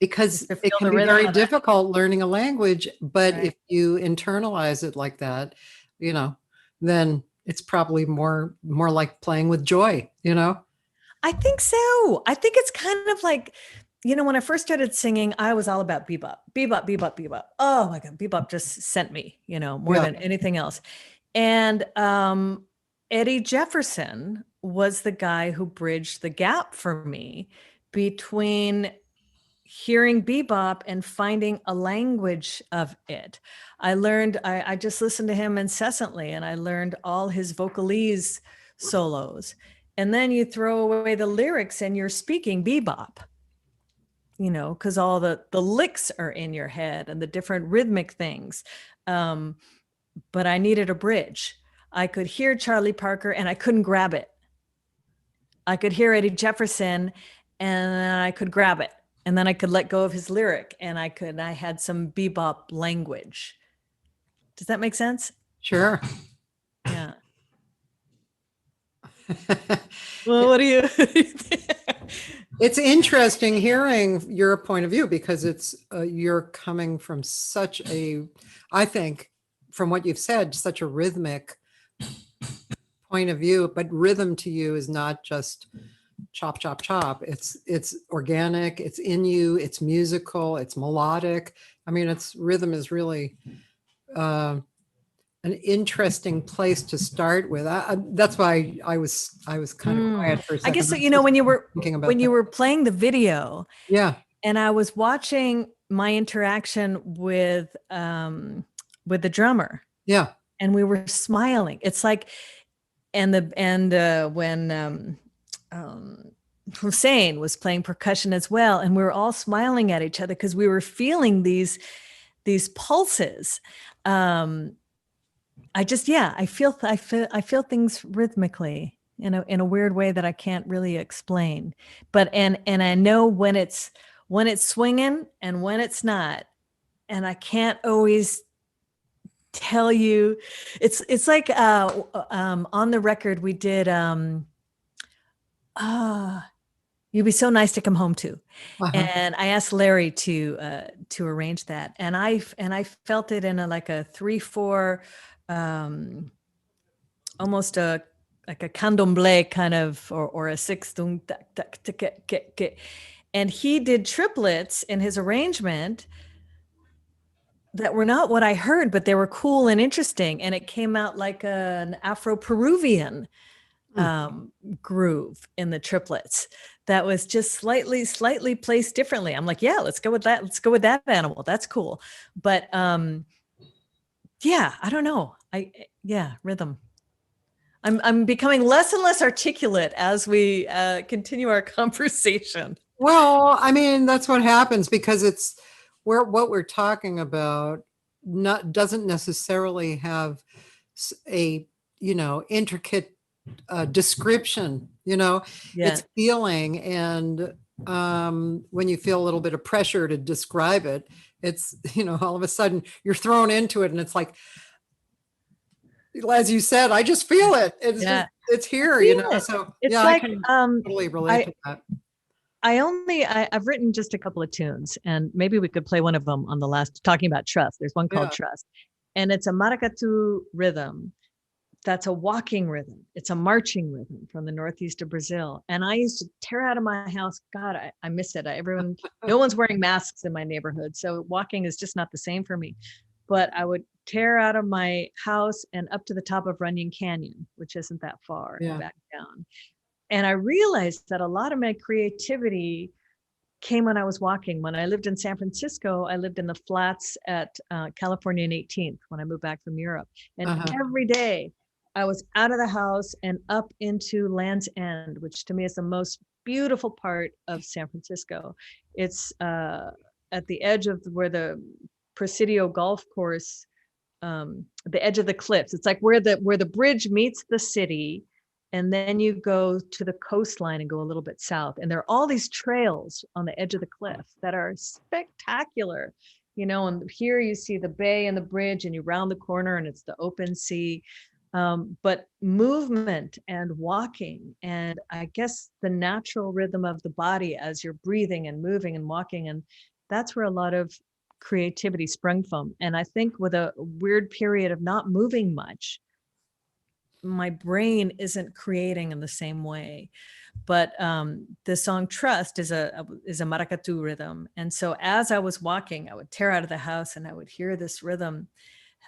Because it can be very difficult learning a language, but if you internalize it like that, then it's probably more like playing with joy, I think so. I think it's kind of like, when I first started singing, I was all about bebop. Oh my God, bebop just sent me, more than anything else. And Eddie Jefferson was the guy who bridged the gap for me between hearing bebop and finding a language of it. I just listened to him incessantly, and I learned all his vocalese solos. And then you throw away the lyrics and you're speaking bebop, because all the licks are in your head and the different rhythmic things. But I needed a bridge. I could hear Charlie Parker and I couldn't grab it. I could hear Eddie Jefferson and then I could grab it, and then I could let go of his lyric, and I had some bebop language. Does that make sense? Sure. Yeah. Well, what do you It's interesting hearing your point of view, because it's you're coming from such a, I think, from what you've said, such a rhythmic point of view. But rhythm to you is not just chop, chop, chop. It's organic. It's in you. It's musical. It's melodic. I mean, rhythm is really an interesting place to start with. That's why I was kind of quiet for a second. I guess so, you know, when you were playing the video, yeah, and I was watching my interaction with the drummer, yeah, and we were smiling. It's like, when Hussein was playing percussion as well, and we were all smiling at each other because we were feeling these pulses. I feel things rhythmically in a weird way that I can't really explain. But and I know when it's swinging and when it's not, and I can't always tell you. It's like on the record we did You'd Be So Nice to Come Home To. And I asked Larry to arrange that, and I felt it in a 3/4, almost like a candomblé kind of, or a sixtung, and he did triplets in his arrangement that were not what I heard, but they were cool and interesting, and it came out like an Afro-Peruvian groove in the triplets that was just slightly placed differently. I'm like, yeah, let's go with that. Let's go with that animal. That's cool. But yeah, I don't know. Rhythm. I'm becoming less and less articulate as we continue our conversation. Well, I mean, that's what happens, because what we're talking about doesn't necessarily have a, intricate description, it's feeling. And when you feel a little bit of pressure to describe it, it's, all of a sudden you're thrown into it, and it's like, as you said, I just feel it. It's here, so it's yeah, like, I can totally relate to that. I've written just a couple of tunes, and maybe we could play one of them on the last, talking about trust. There's one called Trust, and it's a maracatu rhythm. That's a walking rhythm. It's a marching rhythm from the northeast of Brazil. And I used to tear out of my house. God, I miss it. No one's wearing masks in my neighborhood, so walking is just not the same for me. But I would tear out of my house and up to the top of Runyon Canyon, which isn't that far, and back down. And I realized that a lot of my creativity came when I was walking. When I lived in San Francisco, I lived in the flats at California and 18th when I moved back from Europe. And every day I was out of the house and up into Land's End, which to me is the most beautiful part of San Francisco. It's at the edge of where the Presidio golf course, the edge of the cliffs. It's like where the bridge meets the city, and then you go to the coastline and go a little bit south. And there are all these trails on the edge of the cliff that are spectacular, and here you see the bay and the bridge, and you round the corner and it's the open sea. But movement and walking, and I guess the natural rhythm of the body as you're breathing and moving and walking. And that's where a lot of creativity sprung from. And I think with a weird period of not moving much, my brain isn't creating in the same way. But the song Trust is a maracatu rhythm. And so as I was walking, I would tear out of the house and I would hear this rhythm,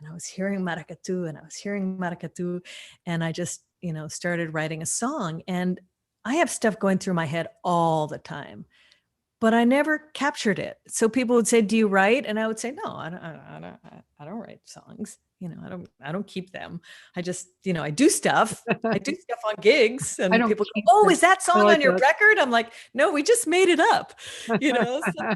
and I was hearing maracatu and I was hearing maracatu, and I just, started writing a song. And I have stuff going through my head all the time, but I never captured it. So people would say, do you write? And I would say, no, I don't write songs. I don't keep them. I just, I do stuff. I do stuff on gigs, and people go, "Oh, is that song on your record?" I'm like, "No, we just made it up." Something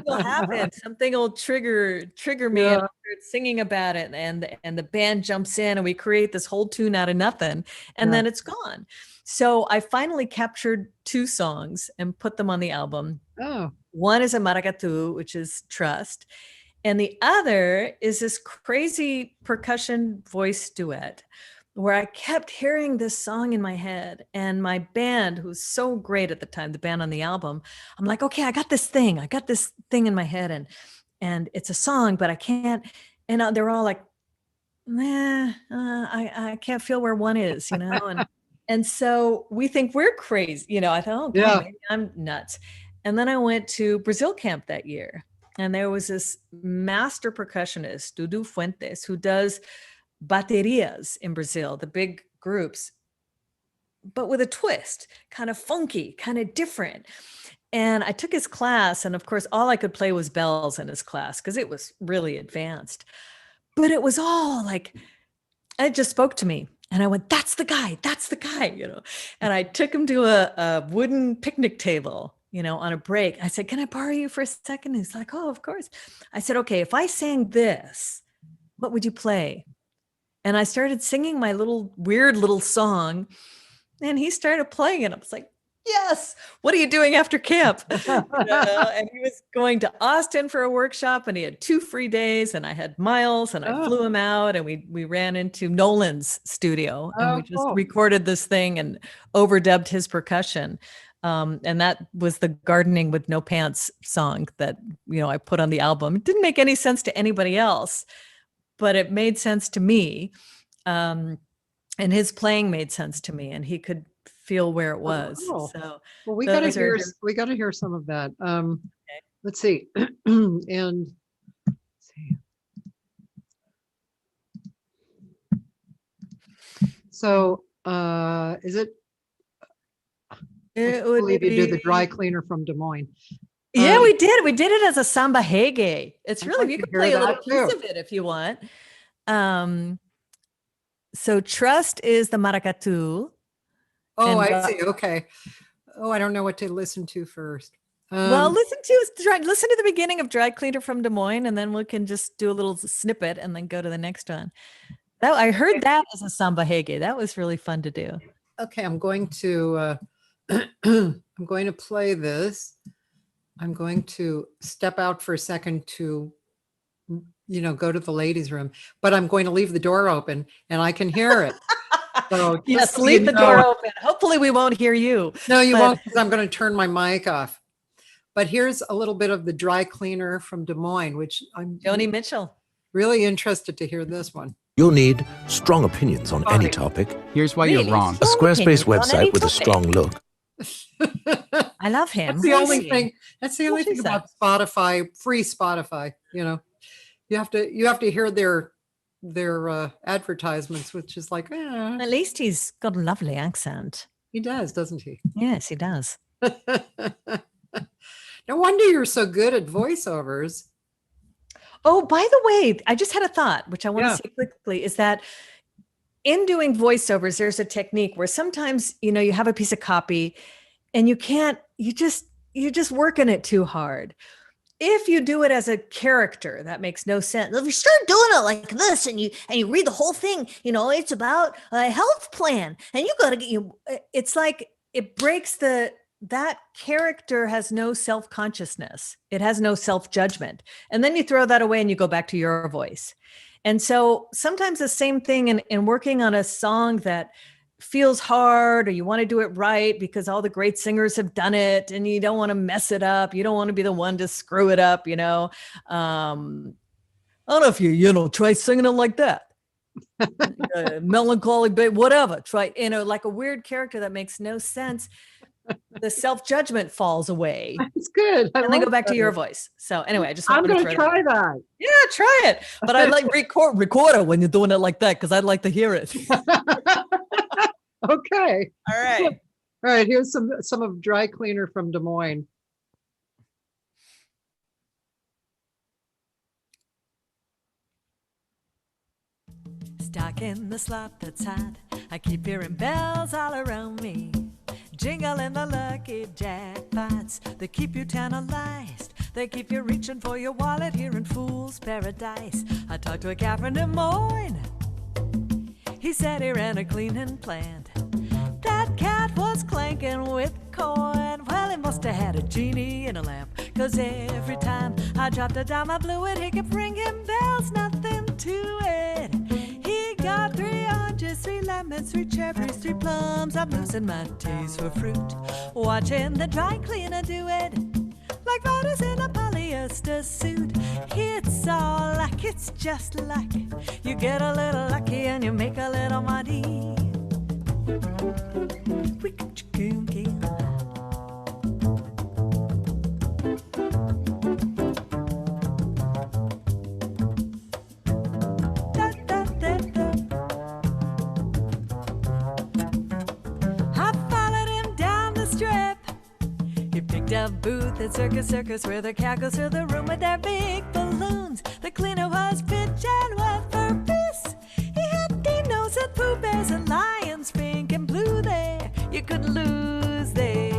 will happen. Something will trigger me, and I'll start singing about it, and the band jumps in, and we create this whole tune out of nothing, and then it's gone. So I finally captured 2 songs and put them on the album. Oh. One is a maracatu, which is Trust. And the other is this crazy percussion voice duet where I kept hearing this song in my head. And my band, who's so great at the time, the band on the album, I'm like, okay, I got this thing in my head, and it's a song, but I can't. And they're all like, I can't feel where one is, and so we think we're crazy. I thought, oh, God, maybe I'm nuts. And then I went to Brazil camp that year. And there was this master percussionist, Dudu Fuentes, who does baterias in Brazil, the big groups, but with a twist, kind of funky, kind of different. And I took his class, and of course, all I could play was bells in his class because it was really advanced. But it was all like, it just spoke to me. And I went, that's the guy, And I took him to a wooden picnic table, on a break. I said, can I borrow you for a second? He's like, oh, of course. I said, okay, if I sang this, what would you play? And I started singing my weird little song, and he started playing it. I was like, yes, what are you doing after camp? And he was going to Austin for a workshop, and he had 2 free days, and I had miles, and I flew him out, and we ran into Nolan's studio, and we just recorded this thing and overdubbed his percussion. And that was the Gardening with No Pants song that, I put on the album. It didn't make any sense to anybody else, but it made sense to me. And his playing made sense to me, and he could feel where it was. So well, we got to hear some of that. Okay. Let's see. And let's see. So, is it? I believe you did the Dry Cleaner from Des Moines. Yeah, we did. We did it as a samba hege. It's really, you can play a little piece of it if you want. So Trust is the maracatu. Oh, I see. Okay. Oh, I don't know what to listen to first. Well, listen to the beginning of Dry Cleaner from Des Moines, and then we can just do a little snippet and then go to the next one. I heard that as a samba hege. That was really fun to do. Okay, I'm going to play this. I'm going to step out for a second to, go to the ladies' room, but I'm going to leave the door open and I can hear it. So yes, leave the door open. Hopefully we won't hear you. No, you won't, because I'm going to turn my mic off. But here's a little bit of the Dry Cleaner from Des Moines, which I'm Joni Mitchell. Really interested to hear this one. You'll need strong opinions on any topic. Here's why you're wrong. A Squarespace website with a strong look. I love him. That's the only thing. That's the only thing about Spotify, free Spotify. You have to hear their advertisements, which is like, At least he's got a lovely accent. He does, doesn't he? Yes, he does. No wonder you're so good at voiceovers. Oh, by the way, I just had a thought, which I want to say quickly, is that in doing voiceovers, there's a technique where sometimes, you have a piece of copy and you're just working it too hard. If you do it as a character, that makes no sense. If you start doing it like this and you read the whole thing, it's about a health plan and you got to it's like it breaks that character has no self-consciousness. It has no self-judgment. And then you throw that away and you go back to your voice. And so sometimes the same thing in working on a song that feels hard, or you want to do it right because all the great singers have done it and you don't want to mess it up. You don't want to be the one to screw it up, I don't know if you try singing it like that. Melancholy, but whatever. Try, like a weird character that makes no sense. The self-judgment falls away. That's good. And then go back to your voice. So anyway, I just I'm going to try that. Yeah, try it. But I'd like record it when you're doing it like that, because I'd like to hear it. Okay. All right. All right. Here's some of Dry Cleaner from Des Moines. Stuck in the slot that's hot, I keep hearing bells all around me. Jingling the lucky jackpots, they keep you tantalized. They keep you reaching for your wallet here in Fool's Paradise. I talked to a guy from Des Moines. He said he ran a cleaning plant. That cat was clanking with coin. Well, he must have had a genie in a lamp, 'cause every time I dropped a dime, I blew it. He kept ringing bells, nothing to it. He got 3 oranges, 3 lemons, 3 cherries, 3 plums. I'm losing my taste for fruit, watching the dry cleaner do it like riders in a polyester suit. It's all luck, it's just luck. You get a little lucky and you make a little money. I followed him down the strip. He picked a booth at Circus where the cat goes through the room with their big balloons. The cleaner was pitching wet for peace. He had dinos and pooh bears and lions, pink and blue there. You couldn't lose there.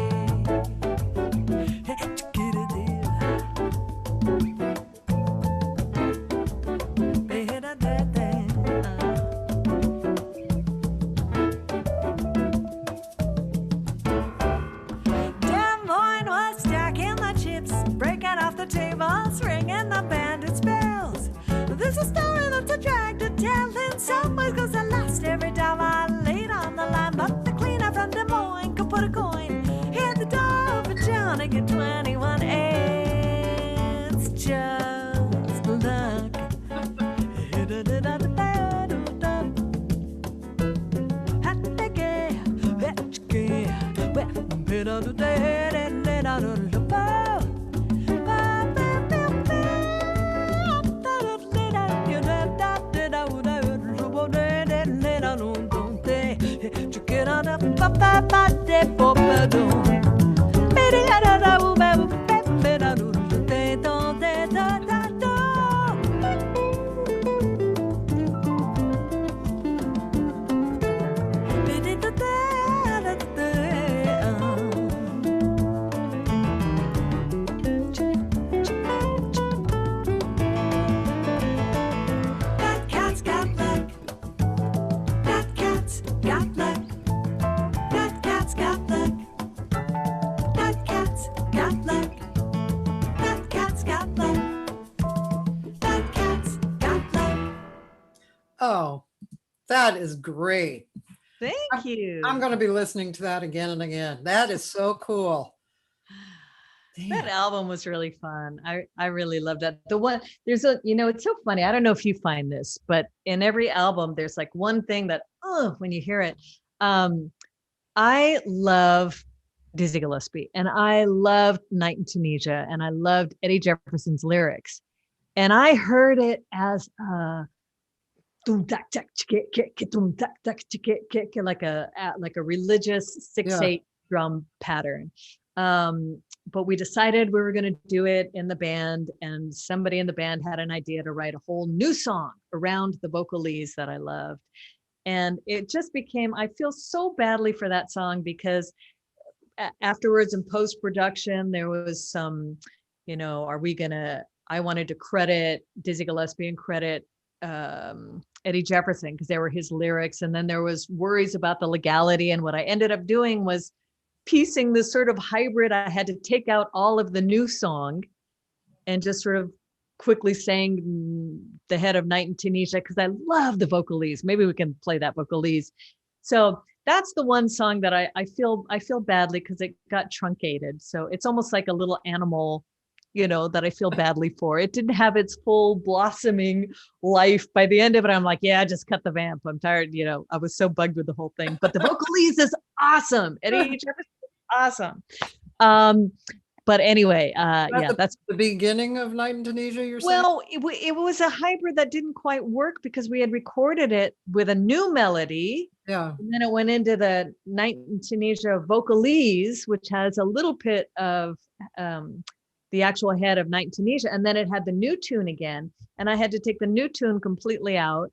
Tables ringing the bandits' bells. There's a story that's a drag to tell. In some ways goes the last every time I laid on the line. But the cleaner from Des Moines could put a coin in the door for John and get 21 eggs. Just luck. Oh, that is great. Thank you. I'm going to be listening to that again and again. That is so cool. That album was really fun. I really loved that. The one, there's a, it's so funny. I don't know if you find this, but in every album, there's like one thing that, when you hear it, I love Dizzy Gillespie and I loved Night in Tunisia and I loved Eddie Jefferson's lyrics. And I heard it as like a religious 6/8 drum pattern. But we decided we were going to do it in the band, and somebody in the band had an idea to write a whole new song around the vocalese that I loved. And it just became, I feel so badly for that song because afterwards in post-production, there was some, I wanted to credit Dizzy Gillespie and credit Eddie Jefferson because they were his lyrics. And then there was worries about the legality. And what I ended up doing was piecing this sort of hybrid. I had to take out all of the new song and just sort of quickly sang the head of Night in Tunisia because I love the vocalese. Maybe we can play that vocalese. So that's the one song that I feel badly because it got truncated. So it's almost like a little animal, that I feel badly for. It didn't have its full blossoming life. By the end of it, I'm like, yeah, just cut the vamp. I'm tired. I was so bugged with the whole thing, but the vocalese is awesome. Eddie Jefferson is awesome. But anyway, that's the beginning of Night in Tunisia, you're saying? Well, it was a hybrid that didn't quite work because we had recorded it with a new melody. Yeah. And then it went into the Night in Tunisia vocalese, which has a little bit of the actual head of Night in Tunisia. And then it had the new tune again. And I had to take the new tune completely out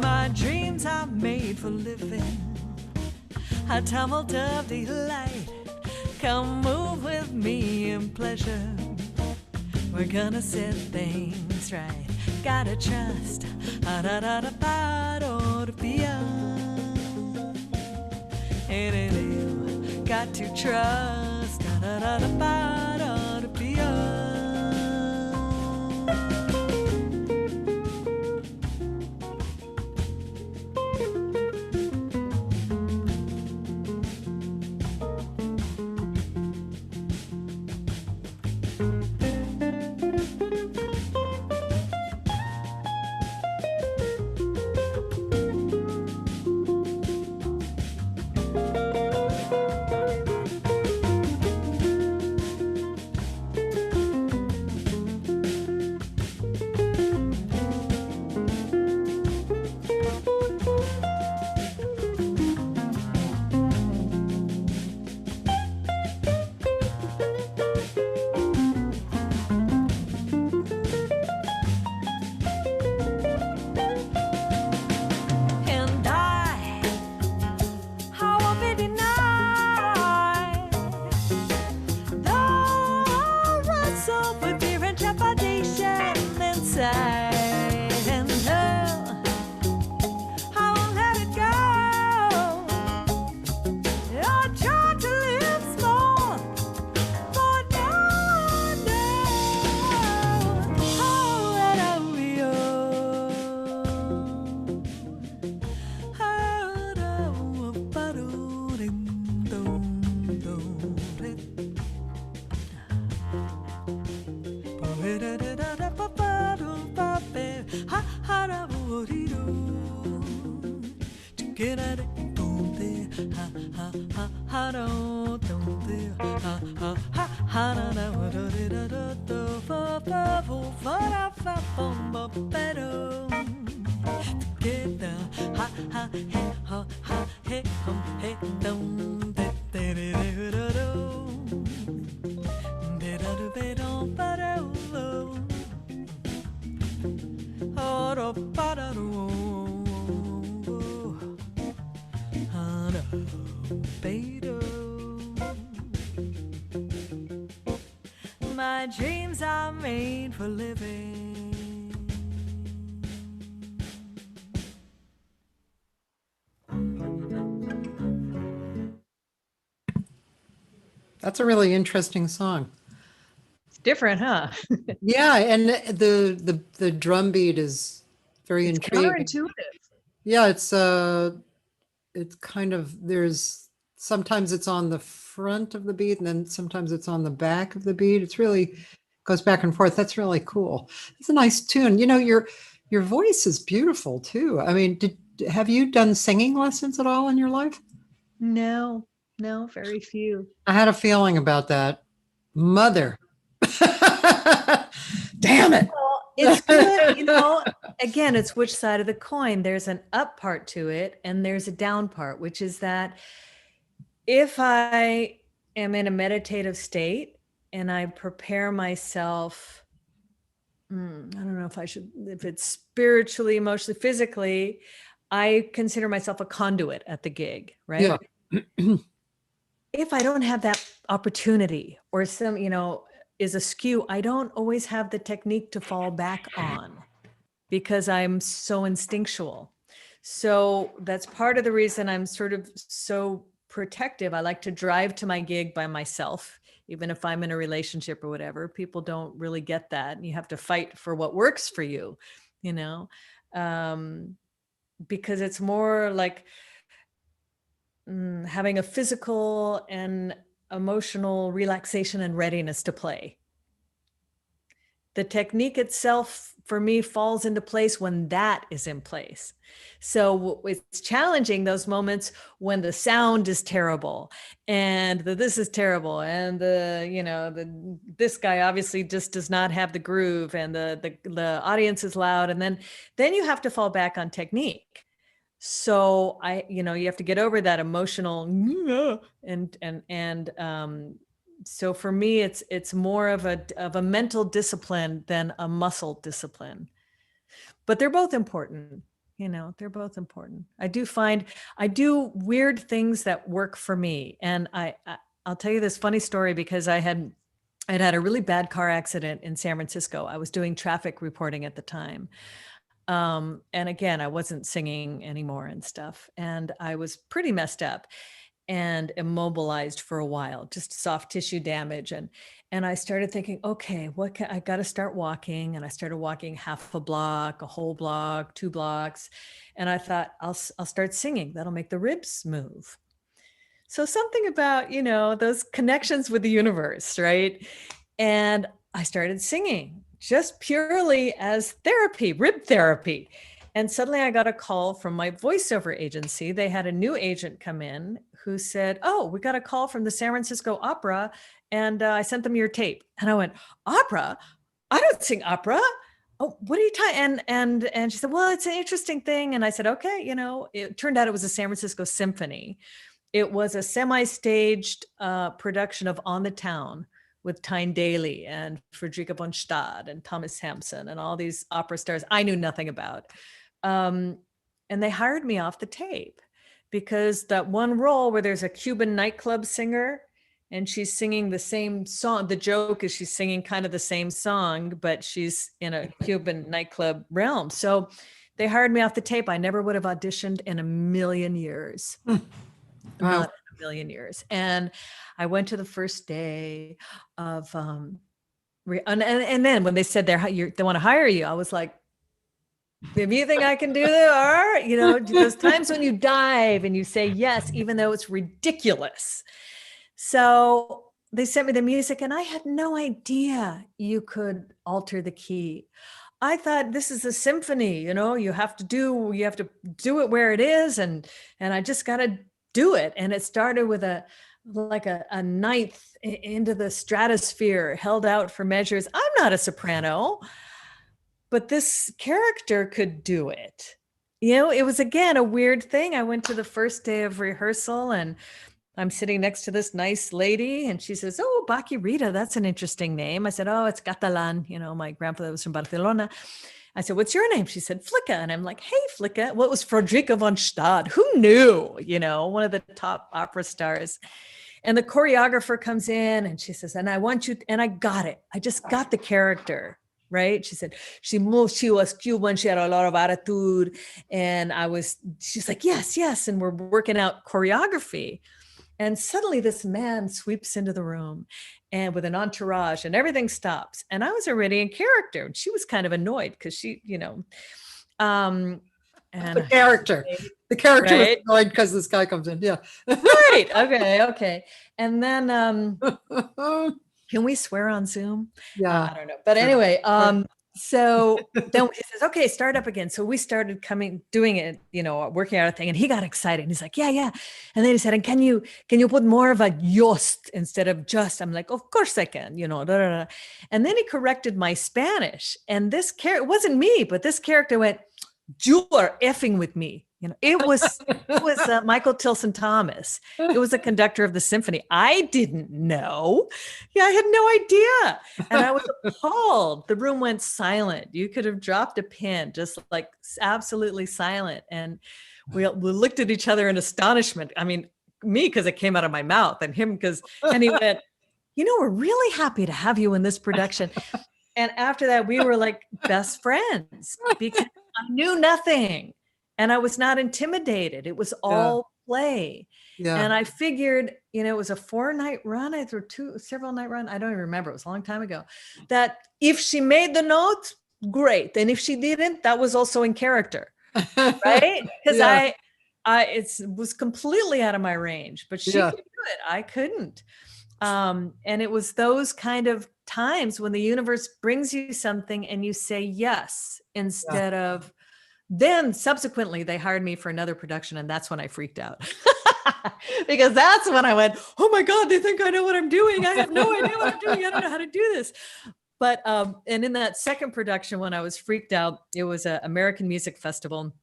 My dreams are made for living, a tumult of delight. Come move with me in pleasure. We're gonna set things right. Gotta trust. Got to trust. My dreams are made for living. That's a really interesting song. It's different, huh? Yeah, and the drum beat is very It's intriguing. counterintuitive. Yeah, it's kind of, there's sometimes it's on the front of the beat and then sometimes it's on the back of the beat. It's really goes back and forth. That's really cool. It's a nice tune. You know, your voice is beautiful too. I mean, have you done singing lessons at all in your life? No, very few. I had a feeling about that. Mother. Damn it. Well, it's good. You know, again, it's which side of the coin. There's an up part to it and there's a down part, which is that if I am in a meditative state and I prepare myself, I don't know if it's spiritually, emotionally, physically, I consider myself a conduit at the gig, right? Yeah. If I don't have that opportunity or some, is askew, I don't always have the technique to fall back on because I'm so instinctual. So that's part of the reason I'm sort of so protective. I like to drive to my gig by myself, even if I'm in a relationship or whatever. People don't really get that. You have to fight for what works for you, because it's more like having a physical and emotional relaxation and readiness to play. The technique itself for me falls into place when that is in place. So it's challenging those moments when the sound is terrible and this is terrible and this guy obviously just does not have the groove and the audience is loud, and then you have to fall back on technique. So you have to get over that emotional and So for me, it's more of a mental discipline than a muscle discipline. But they're both important. They're both important. I do weird things that work for me. And I'll tell you this funny story, because I'd had a really bad car accident in San Francisco. I was doing traffic reporting at the time. And again, I wasn't singing anymore and stuff. And I was pretty messed up and immobilized for a while, just soft tissue damage. And I started thinking, okay, I got to start walking. And I started walking half a block, a whole block, 2 blocks. And I thought, I'll start singing. That'll make the ribs move. So something about, those connections with the universe, right? And I started singing just purely as therapy, rib therapy. And suddenly I got a call from my voiceover agency. They had a new agent come in who said, oh, we got a call from the San Francisco Opera, and I sent them your tape. And I went, opera? I don't sing opera. Oh, what are you talking? And she said, well, it's an interesting thing. And I said, okay, it turned out it was a San Francisco Symphony. It was a semi-staged production of On the Town with Tyne Daly and Frederica von Stade and Thomas Hampson and all these opera stars I knew nothing about. And they hired me off the tape, because that one role where there's a Cuban nightclub singer and she's singing the same song. The joke is she's singing kind of the same song, but she's in a Cuban nightclub realm. So they hired me off the tape. I never would have auditioned in a million years. Wow. Not in a million years. And I went to the first day of, and then when they said they want to hire you, I was like, if you think I can do that, those times when you dive and you say yes, even though it's ridiculous. So they sent me the music and I had no idea you could alter the key. I thought, this is a symphony, you have to do it where it is. And I just got to do it. And it started with a ninth into the stratosphere, held out for measures. I'm not a soprano, but this character could do it. It was, again, a weird thing. I went to the first day of rehearsal and I'm sitting next to this nice lady and she says, oh, Baki Rita, that's an interesting name. I said, oh, it's Catalan. My grandfather was from Barcelona. I said, what's your name? She said, Flicka. And I'm like, hey, Flicka. Well, it was Frederica von Stade. Who knew? One of the top opera stars. And the choreographer comes in and she says, and I want you, and I got it. I just got the character, right? She said, she was Cuban. She had a lot of attitude. And she's like, yes, yes. And we're working out choreography. And suddenly this man sweeps into the room and with an entourage and everything stops. And I was already in character. And she was kind of annoyed because she, and the character right? Was annoyed because this guy comes in. Yeah. Right. Okay. And then, can we swear on Zoom? Yeah. I don't know. But anyway, so then he says, okay, start up again. So we started doing it, working out a thing. And he got excited. And he's like, yeah. And then he said, and can you put more of a just instead of just? I'm like, of course I can, da, da, da. And then he corrected my Spanish. And this character, it wasn't me, but this character went, you are effing with me. It was Michael Tilson Thomas. It was the conductor of the symphony. I didn't know. Yeah, I had no idea. And I was appalled. The room went silent. You could have dropped a pin, just like absolutely silent. And we looked at each other in astonishment. I mean, me, because it came out of my mouth, and him, and he went, we're really happy to have you in this production. And after that, we were like best friends because I knew nothing. And I was not intimidated. It was all play. Yeah. And I figured, it was a 4-night run. I threw several night run. I don't even remember. It was a long time ago. That if she made the note, great. And if she didn't, that was also in character, right? Because it was completely out of my range. But she could do it. I couldn't. And it was those kind of times when the universe brings you something and you say yes instead of. Then subsequently they hired me for another production, and that's when I freaked out because that's when I went, oh my God, they think I know what I'm doing. I have no idea what I'm doing. I don't know how to do this. But, and in that second production, when I was freaked out, it was an American Music Festival.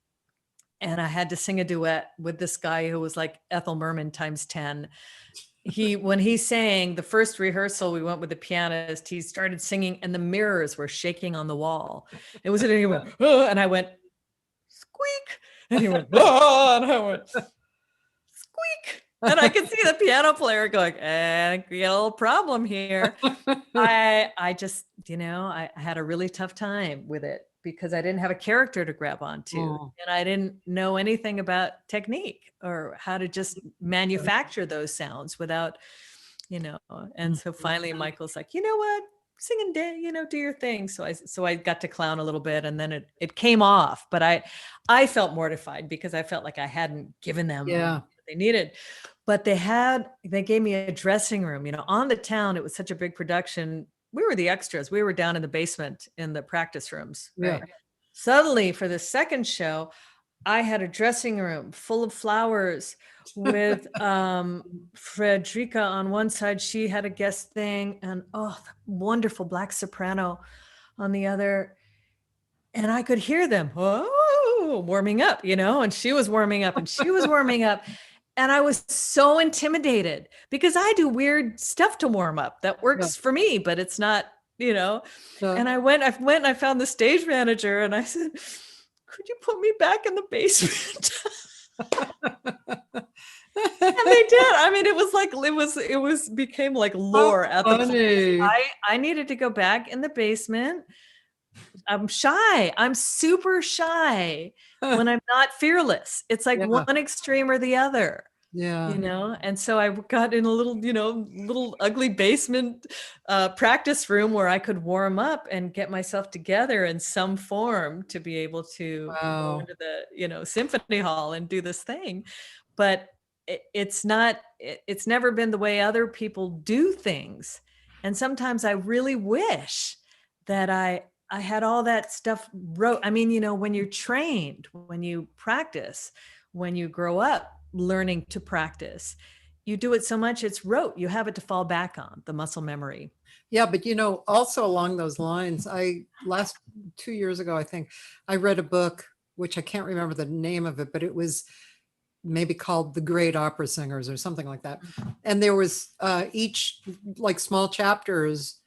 And I had to sing a duet with this guy who was like Ethel Merman times 10. when he sang the first rehearsal, we went with the pianist, he started singing and the mirrors were shaking on the wall. It was, and he went, oh, and I went, squeak. And he went, oh, and I went, squeak. And I could see the piano player going, we got a little problem here. I just, I had a really tough time with it because I didn't have a character to grab onto. And I didn't know anything about technique or how to just manufacture those sounds without, and so finally Michael's like, you know what, sing and do your thing. So I got to clown a little bit and then it came off, but I felt mortified because I felt like I hadn't given them what they needed. But they gave me a dressing room, on the town. It was such a big production. We were the extras. We were down in the basement in the practice rooms. Right? Suddenly for the second show, I had a dressing room full of flowers with Frederica on one side. She had a guest thing and wonderful black soprano on the other. And I could hear them warming up, and she was warming up and she was warming up. And I was so intimidated because I do weird stuff to warm up that works for me, but it's not, and I went and I found the stage manager and I said, could you put me back in the basement? And they did. I mean, it was like, became like lore at the place. I needed to go back in the basement. I'm shy. I'm super shy when I'm not fearless. It's like one extreme or the other. And so I got in a little ugly basement practice room where I could warm up and get myself together in some form to be able to go into the symphony hall and do this thing. But it's never been the way other people do things. And sometimes I really wish that I had all that stuff wrote. I mean, when you're trained, when you practice, when you grow up learning to practice, you do it so much, it's rote. You have it to fall back on, the muscle memory. Yeah, but also along those lines, 2 years ago, I think, I read a book, which I can't remember the name of it, but it was maybe called The Great Opera Singers or something like that. And there was each like small chapters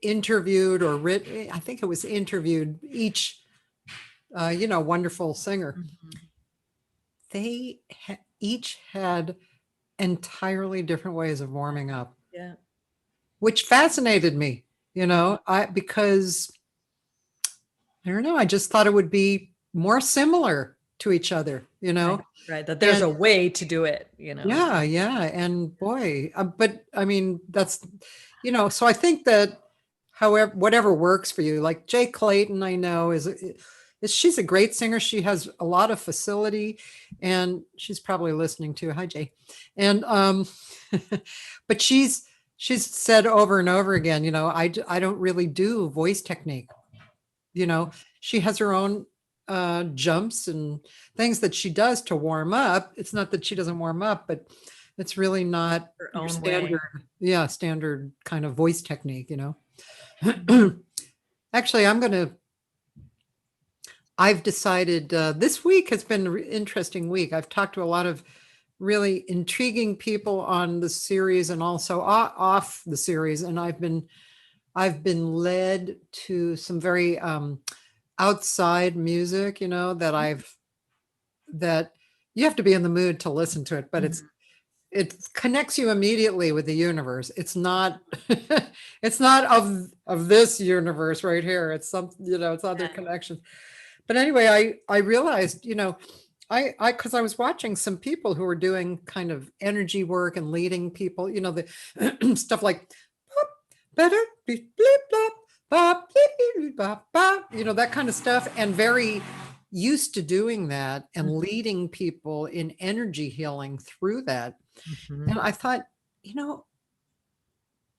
interviewed or written, I think it was interviewed each wonderful singer. They each had entirely different ways of warming up. Which fascinated me, because I don't know, I just thought it would be more similar to each other, Right. That there's a way to do it, Yeah. And boy, but I mean, that's, so I think that whatever works for you, like Jay Clayton, I know she's a great singer. She has a lot of facility and she's probably listening too. Hi, Jay. And, but she's said over and over again, I don't really do voice technique. She has her own jumps and things that she does to warm up. It's not that she doesn't warm up, but it's really not her own standard. Way. Standard kind of voice technique, Actually, I've decided this week has been an interesting week. I've talked to a lot of really intriguing people on the series and also off the series. And I've been led to some very outside music, that you have to be in the mood to listen to it, but it connects you immediately with the universe. It's not, it's not of this universe right here. It's it's other connections. But anyway, I realized, because I was watching some people who were doing kind of energy work and leading people, the stuff like, better, bleep, blop, bop, bleep, bop, bop, that kind of stuff, and very used to doing that and leading people in energy healing through that. And I thought,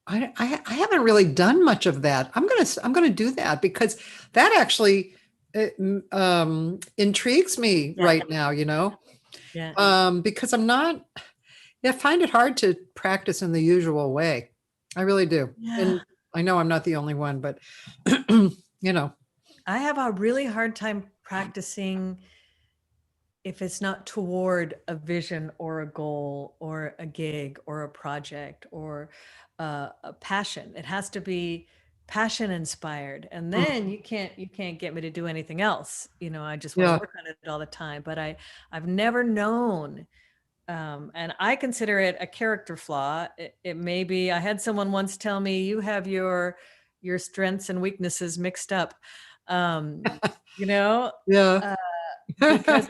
I haven't really done much of that. I'm gonna do that because that actually intrigues me right now, because I find it hard to practice in the usual way. I really do. And I know I'm not the only one, but I have a really hard time practicing if it's not toward a vision or a goal or a gig or a project or a passion. It has to be passion inspired, and then you can't get me to do anything else. I just want to work on it all the time. But I've never known, and I consider it a character flaw. It may be. I had someone once tell me, you have your strengths and weaknesses mixed up. Because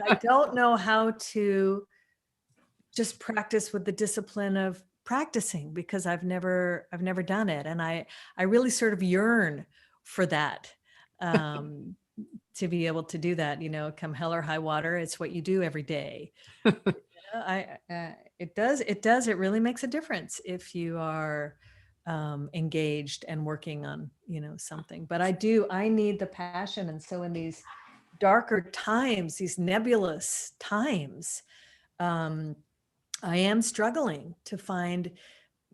I don't know how to just practice with the discipline of practicing, because I've never done it. And I really sort of yearn for that, to be able to do that, come hell or high water. It's what you do every day. It really makes a difference if you are engaged and working on, something. But I need the passion. And so in these darker times, these nebulous times, I am struggling to find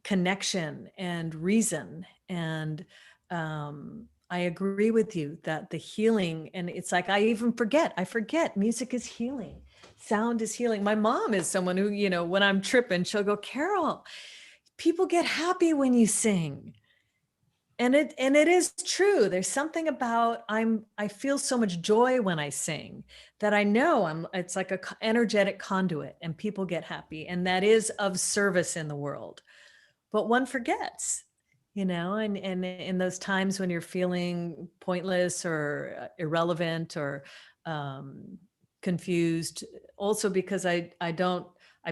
connection and reason. And I agree with you that the healing, and it's like, I forget music is healing. Sound is healing. My mom is someone who, when I'm tripping, she'll go, Carol, people get happy when you sing. And it is true. There's something about, I feel so much joy when I sing that I know it's like a energetic conduit, and people get happy, and that is of service in the world. But one forgets, and in those times when you're feeling pointless or irrelevant or confused, also because I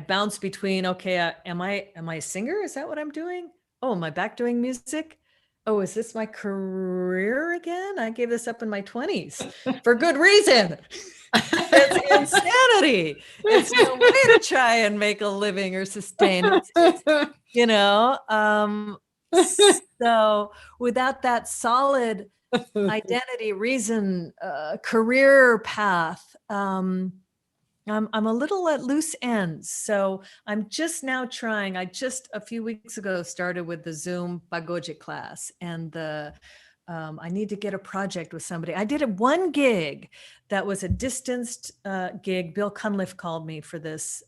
bounce between, okay, am I a singer? Is that what I'm doing? Oh, am I back doing music? Oh, is this my career again? I gave this up in my 20s for good reason. It's insanity. It's no way to try and make a living or sustain. So without that solid identity, reason, career path, I'm a little at loose ends. So I'm just now trying. I just a few weeks ago started with the Zoom Pagoje class, and I need to get a project with somebody. I did one gig that was a distanced gig. Bill Cunliffe called me for this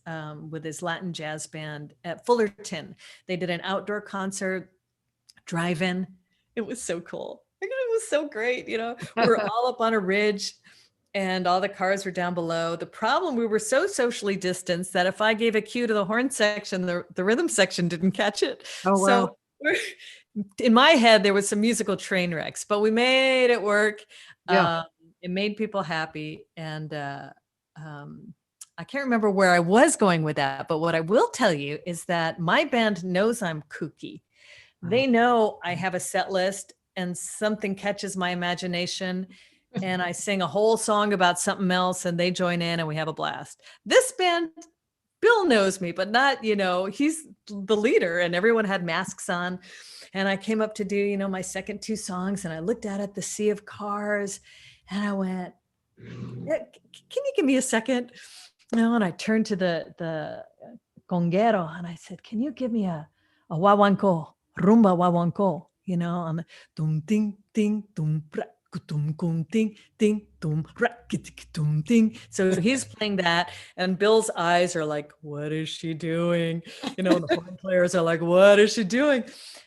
with his Latin jazz band at Fullerton. They did an outdoor concert, drive-in. It was so cool. It was so great. We were all up on a ridge, and all the cars were down below. The problem, we were so socially distanced that if I gave a cue to the horn section, the rhythm section didn't catch it. Oh, wow. So in my head, there was some musical train wrecks, but we made it work. Yeah. It made people happy. And I can't remember where I was going with that, but what I will tell you is that my band knows I'm kooky. They know I have a set list and something catches my imagination, and I sing a whole song about something else, and they join in and we have a blast. This band, Bill knows me, but not, he's the leader, and everyone had masks on. And I came up to do, my second two songs, and I looked out at the sea of cars, and I went, can you give me a second? And I turned to the conguero, and I said, can you give me a wawanko, rumba wawanko, on the dum ding ding dum ting ting tum tum ting. So he's playing that, and Bill's eyes are like, what is she doing? And the horn players are like, what is she doing?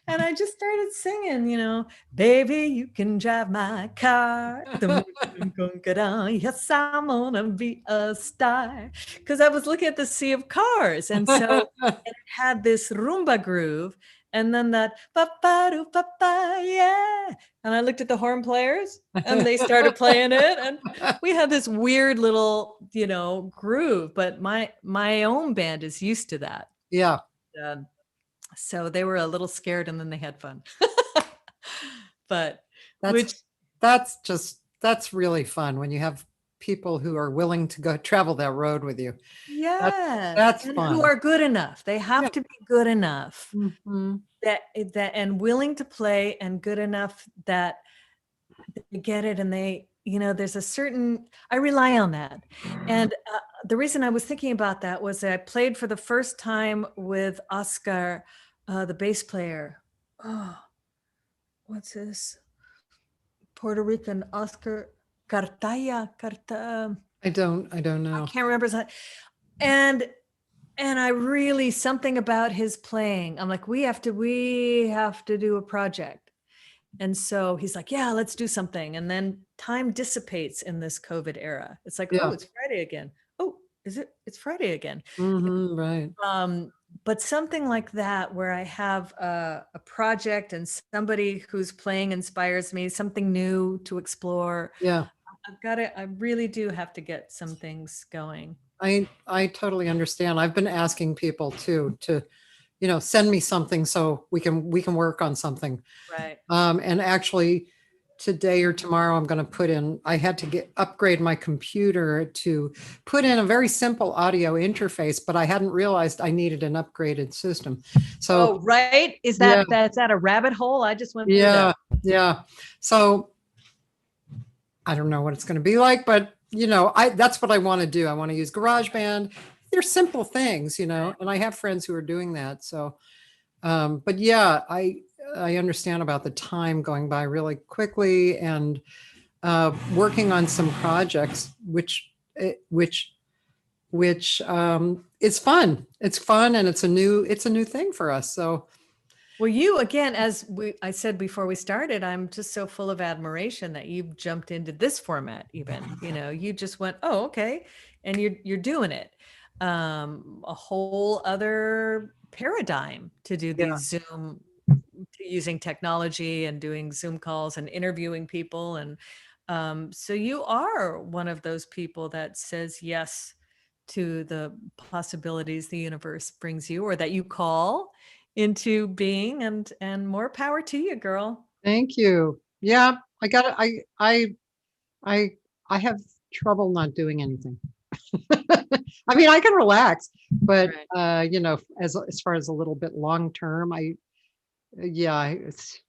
And I just started singing, baby, you can drive my car. Yes, I'm gonna be a star. Because I was looking at the sea of cars, and so it had this rumba groove. And then that pa-pa-do, pa-pa, yeah. And I looked at the horn players, and they started playing it. And we had this weird little, groove. But my own band is used to that. Yeah. So they were a little scared, and then they had fun. But that's really fun when you have people who are willing to go travel that road with you. Yeah, that's fun. Who are good enough. They have to be good enough that and willing to play, and good enough that they get it, and they, there's a certain, I rely on that. And the reason I was thinking about that was that I played for the first time with Oscar, the bass player. Oh, what's this? Puerto Rican Oscar Cartaya. I don't I know. can't remember his, and I really, something about his playing. I'm like, we have to do a project. And so he's like, yeah, let's do something. And then time dissipates in this COVID era. It's like, Yeah. oh, it's Friday again. Oh, is it? It's Friday again. Right. But something like that, where I have a project and somebody who's playing inspires me, something new to explore. Yeah. I really do have to get some things going. I totally understand. I've been asking people too to, send me something so we can work on something. Right. And actually today or tomorrow I'm going to I had to upgrade my computer to put in a very simple audio interface, but I hadn't realized I needed an upgraded system. So right. Is that's at a rabbit hole? I just went through that. Yeah. So I don't know what it's going to be like, but that's what I want to do. I want to use GarageBand. They're simple things, and I have friends who are doing that. So, but yeah, I understand about the time going by really quickly, and working on some projects, which is fun. It's fun, and it's a new thing for us. So. Well, you, again, I said before we started, I'm just so full of admiration that you've jumped into this format. Even, you just went, oh, okay, and you're doing it. A whole other paradigm to do these Zoom, using technology and doing Zoom calls and interviewing people, and so you are one of those people that says yes to the possibilities the universe brings you, or that you call into being, and more power to you, girl. Thank you. Yeah, I got it. I have trouble not doing anything. I mean, I can relax, but Right. as far as a little bit long term, it's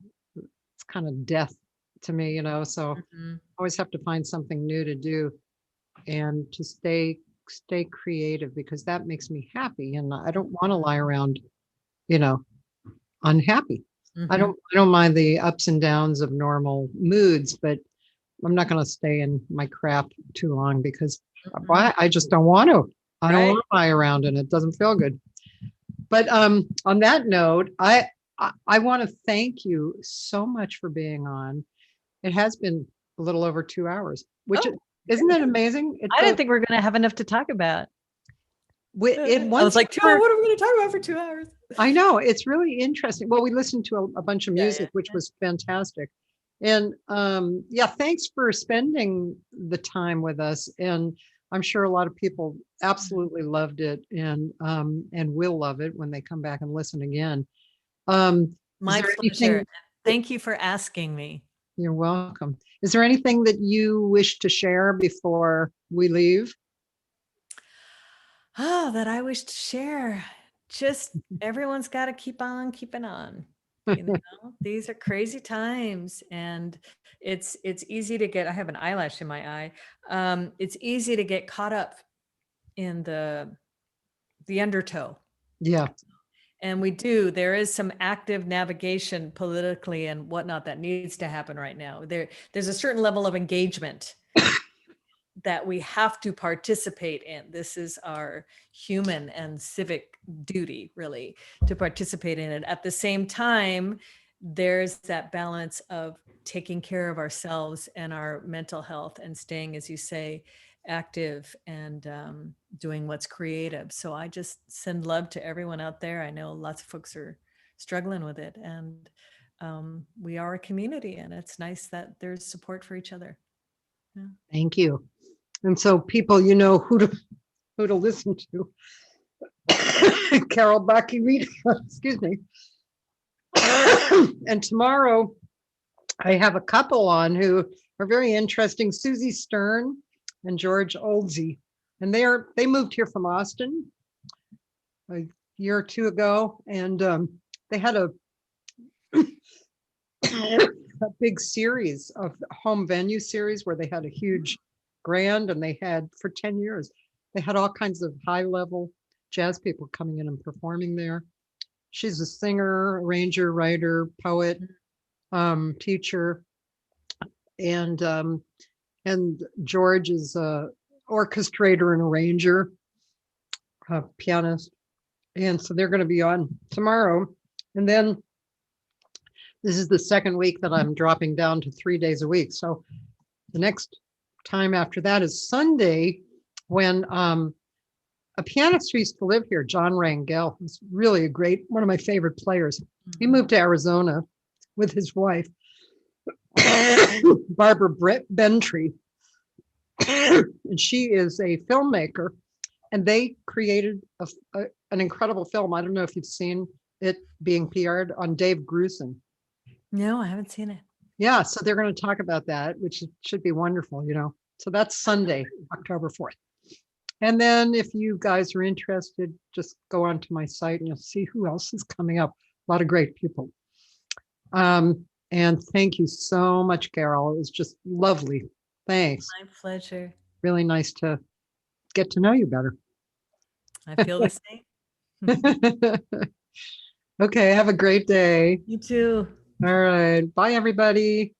kind of death to me, so Mhm. I always have to find something new to do and to stay creative, because that makes me happy, and I don't want to lie around, you know, unhappy. I Mhm. don't mind the ups and downs of normal moods, but I'm not going to stay in my crap too long, because Mhm. I just don't want to. I don't Right. want to lie around, and it doesn't feel good. But on that note, I want to thank you so much for being on. It has been a little over 2 hours, which Oh, isn't that amazing? It I goes. didn't think we were going to have enough to talk about. It I was once. like, 2 hours, what are we going to talk about for 2 hours? I know, it's really interesting. Well, we listened to a bunch of music, which was fantastic. And yeah, thanks for spending the time with us. And I'm sure a lot of people absolutely loved it, and will love it when they come back and listen again. Is My there pleasure. anything? Thank you for asking me. You're welcome. Is there anything that you wish to share before we leave? Oh, that I wish to share. Just everyone's got to keep on keeping on. These are crazy times, and it's easy to get. I have an eyelash in my eye. It's easy to get caught up in the undertow, Yeah. and there is some active navigation politically and whatnot that needs to happen right now. There's a certain level of engagement that we have to participate in. This is our human and civic duty, really, to participate in it. At the same time, there's that balance of taking care of ourselves and our mental health, and staying, as you say, active, and doing what's creative. So I just send love to everyone out there. I know lots of folks are struggling with it, and we are a community, and it's nice that there's support for each other. Yeah. Thank you. And so people, you know who to listen to. Carol Baki, excuse me. And tomorrow I have a couple on who are very interesting, Susie Stern and George Oldsey. And they moved here from Austin a year or two ago, and they had a big series of home venue series where they had a huge grand, and they had, for 10 years, they had all kinds of high level jazz people coming in and performing there. She's a singer, arranger, writer, poet, teacher, and George is orchestrator and arranger, pianist. And so they're going to be on tomorrow. And then this is the second week that I'm dropping down to 3 days a week. So the next time after that is Sunday, when a pianist who used to live here, John Rangel, who's really one of my favorite players. He moved to Arizona with his wife, Barbara Bentry. And she is a filmmaker, and they created an incredible film. I don't know if you've seen it being PR'd on Dave Grusin. No, I haven't seen it. Yeah, so they're going to talk about that, which should be wonderful, you know. So that's Sunday, October 4th. And then if you guys are interested, just go onto my site and you'll see who else is coming up. A lot of great people. And thank you so much, Carol. It was just lovely. Thanks. My pleasure. Really nice to get to know you better. I feel the same. Okay, have a great day. You too. All right. Bye, everybody.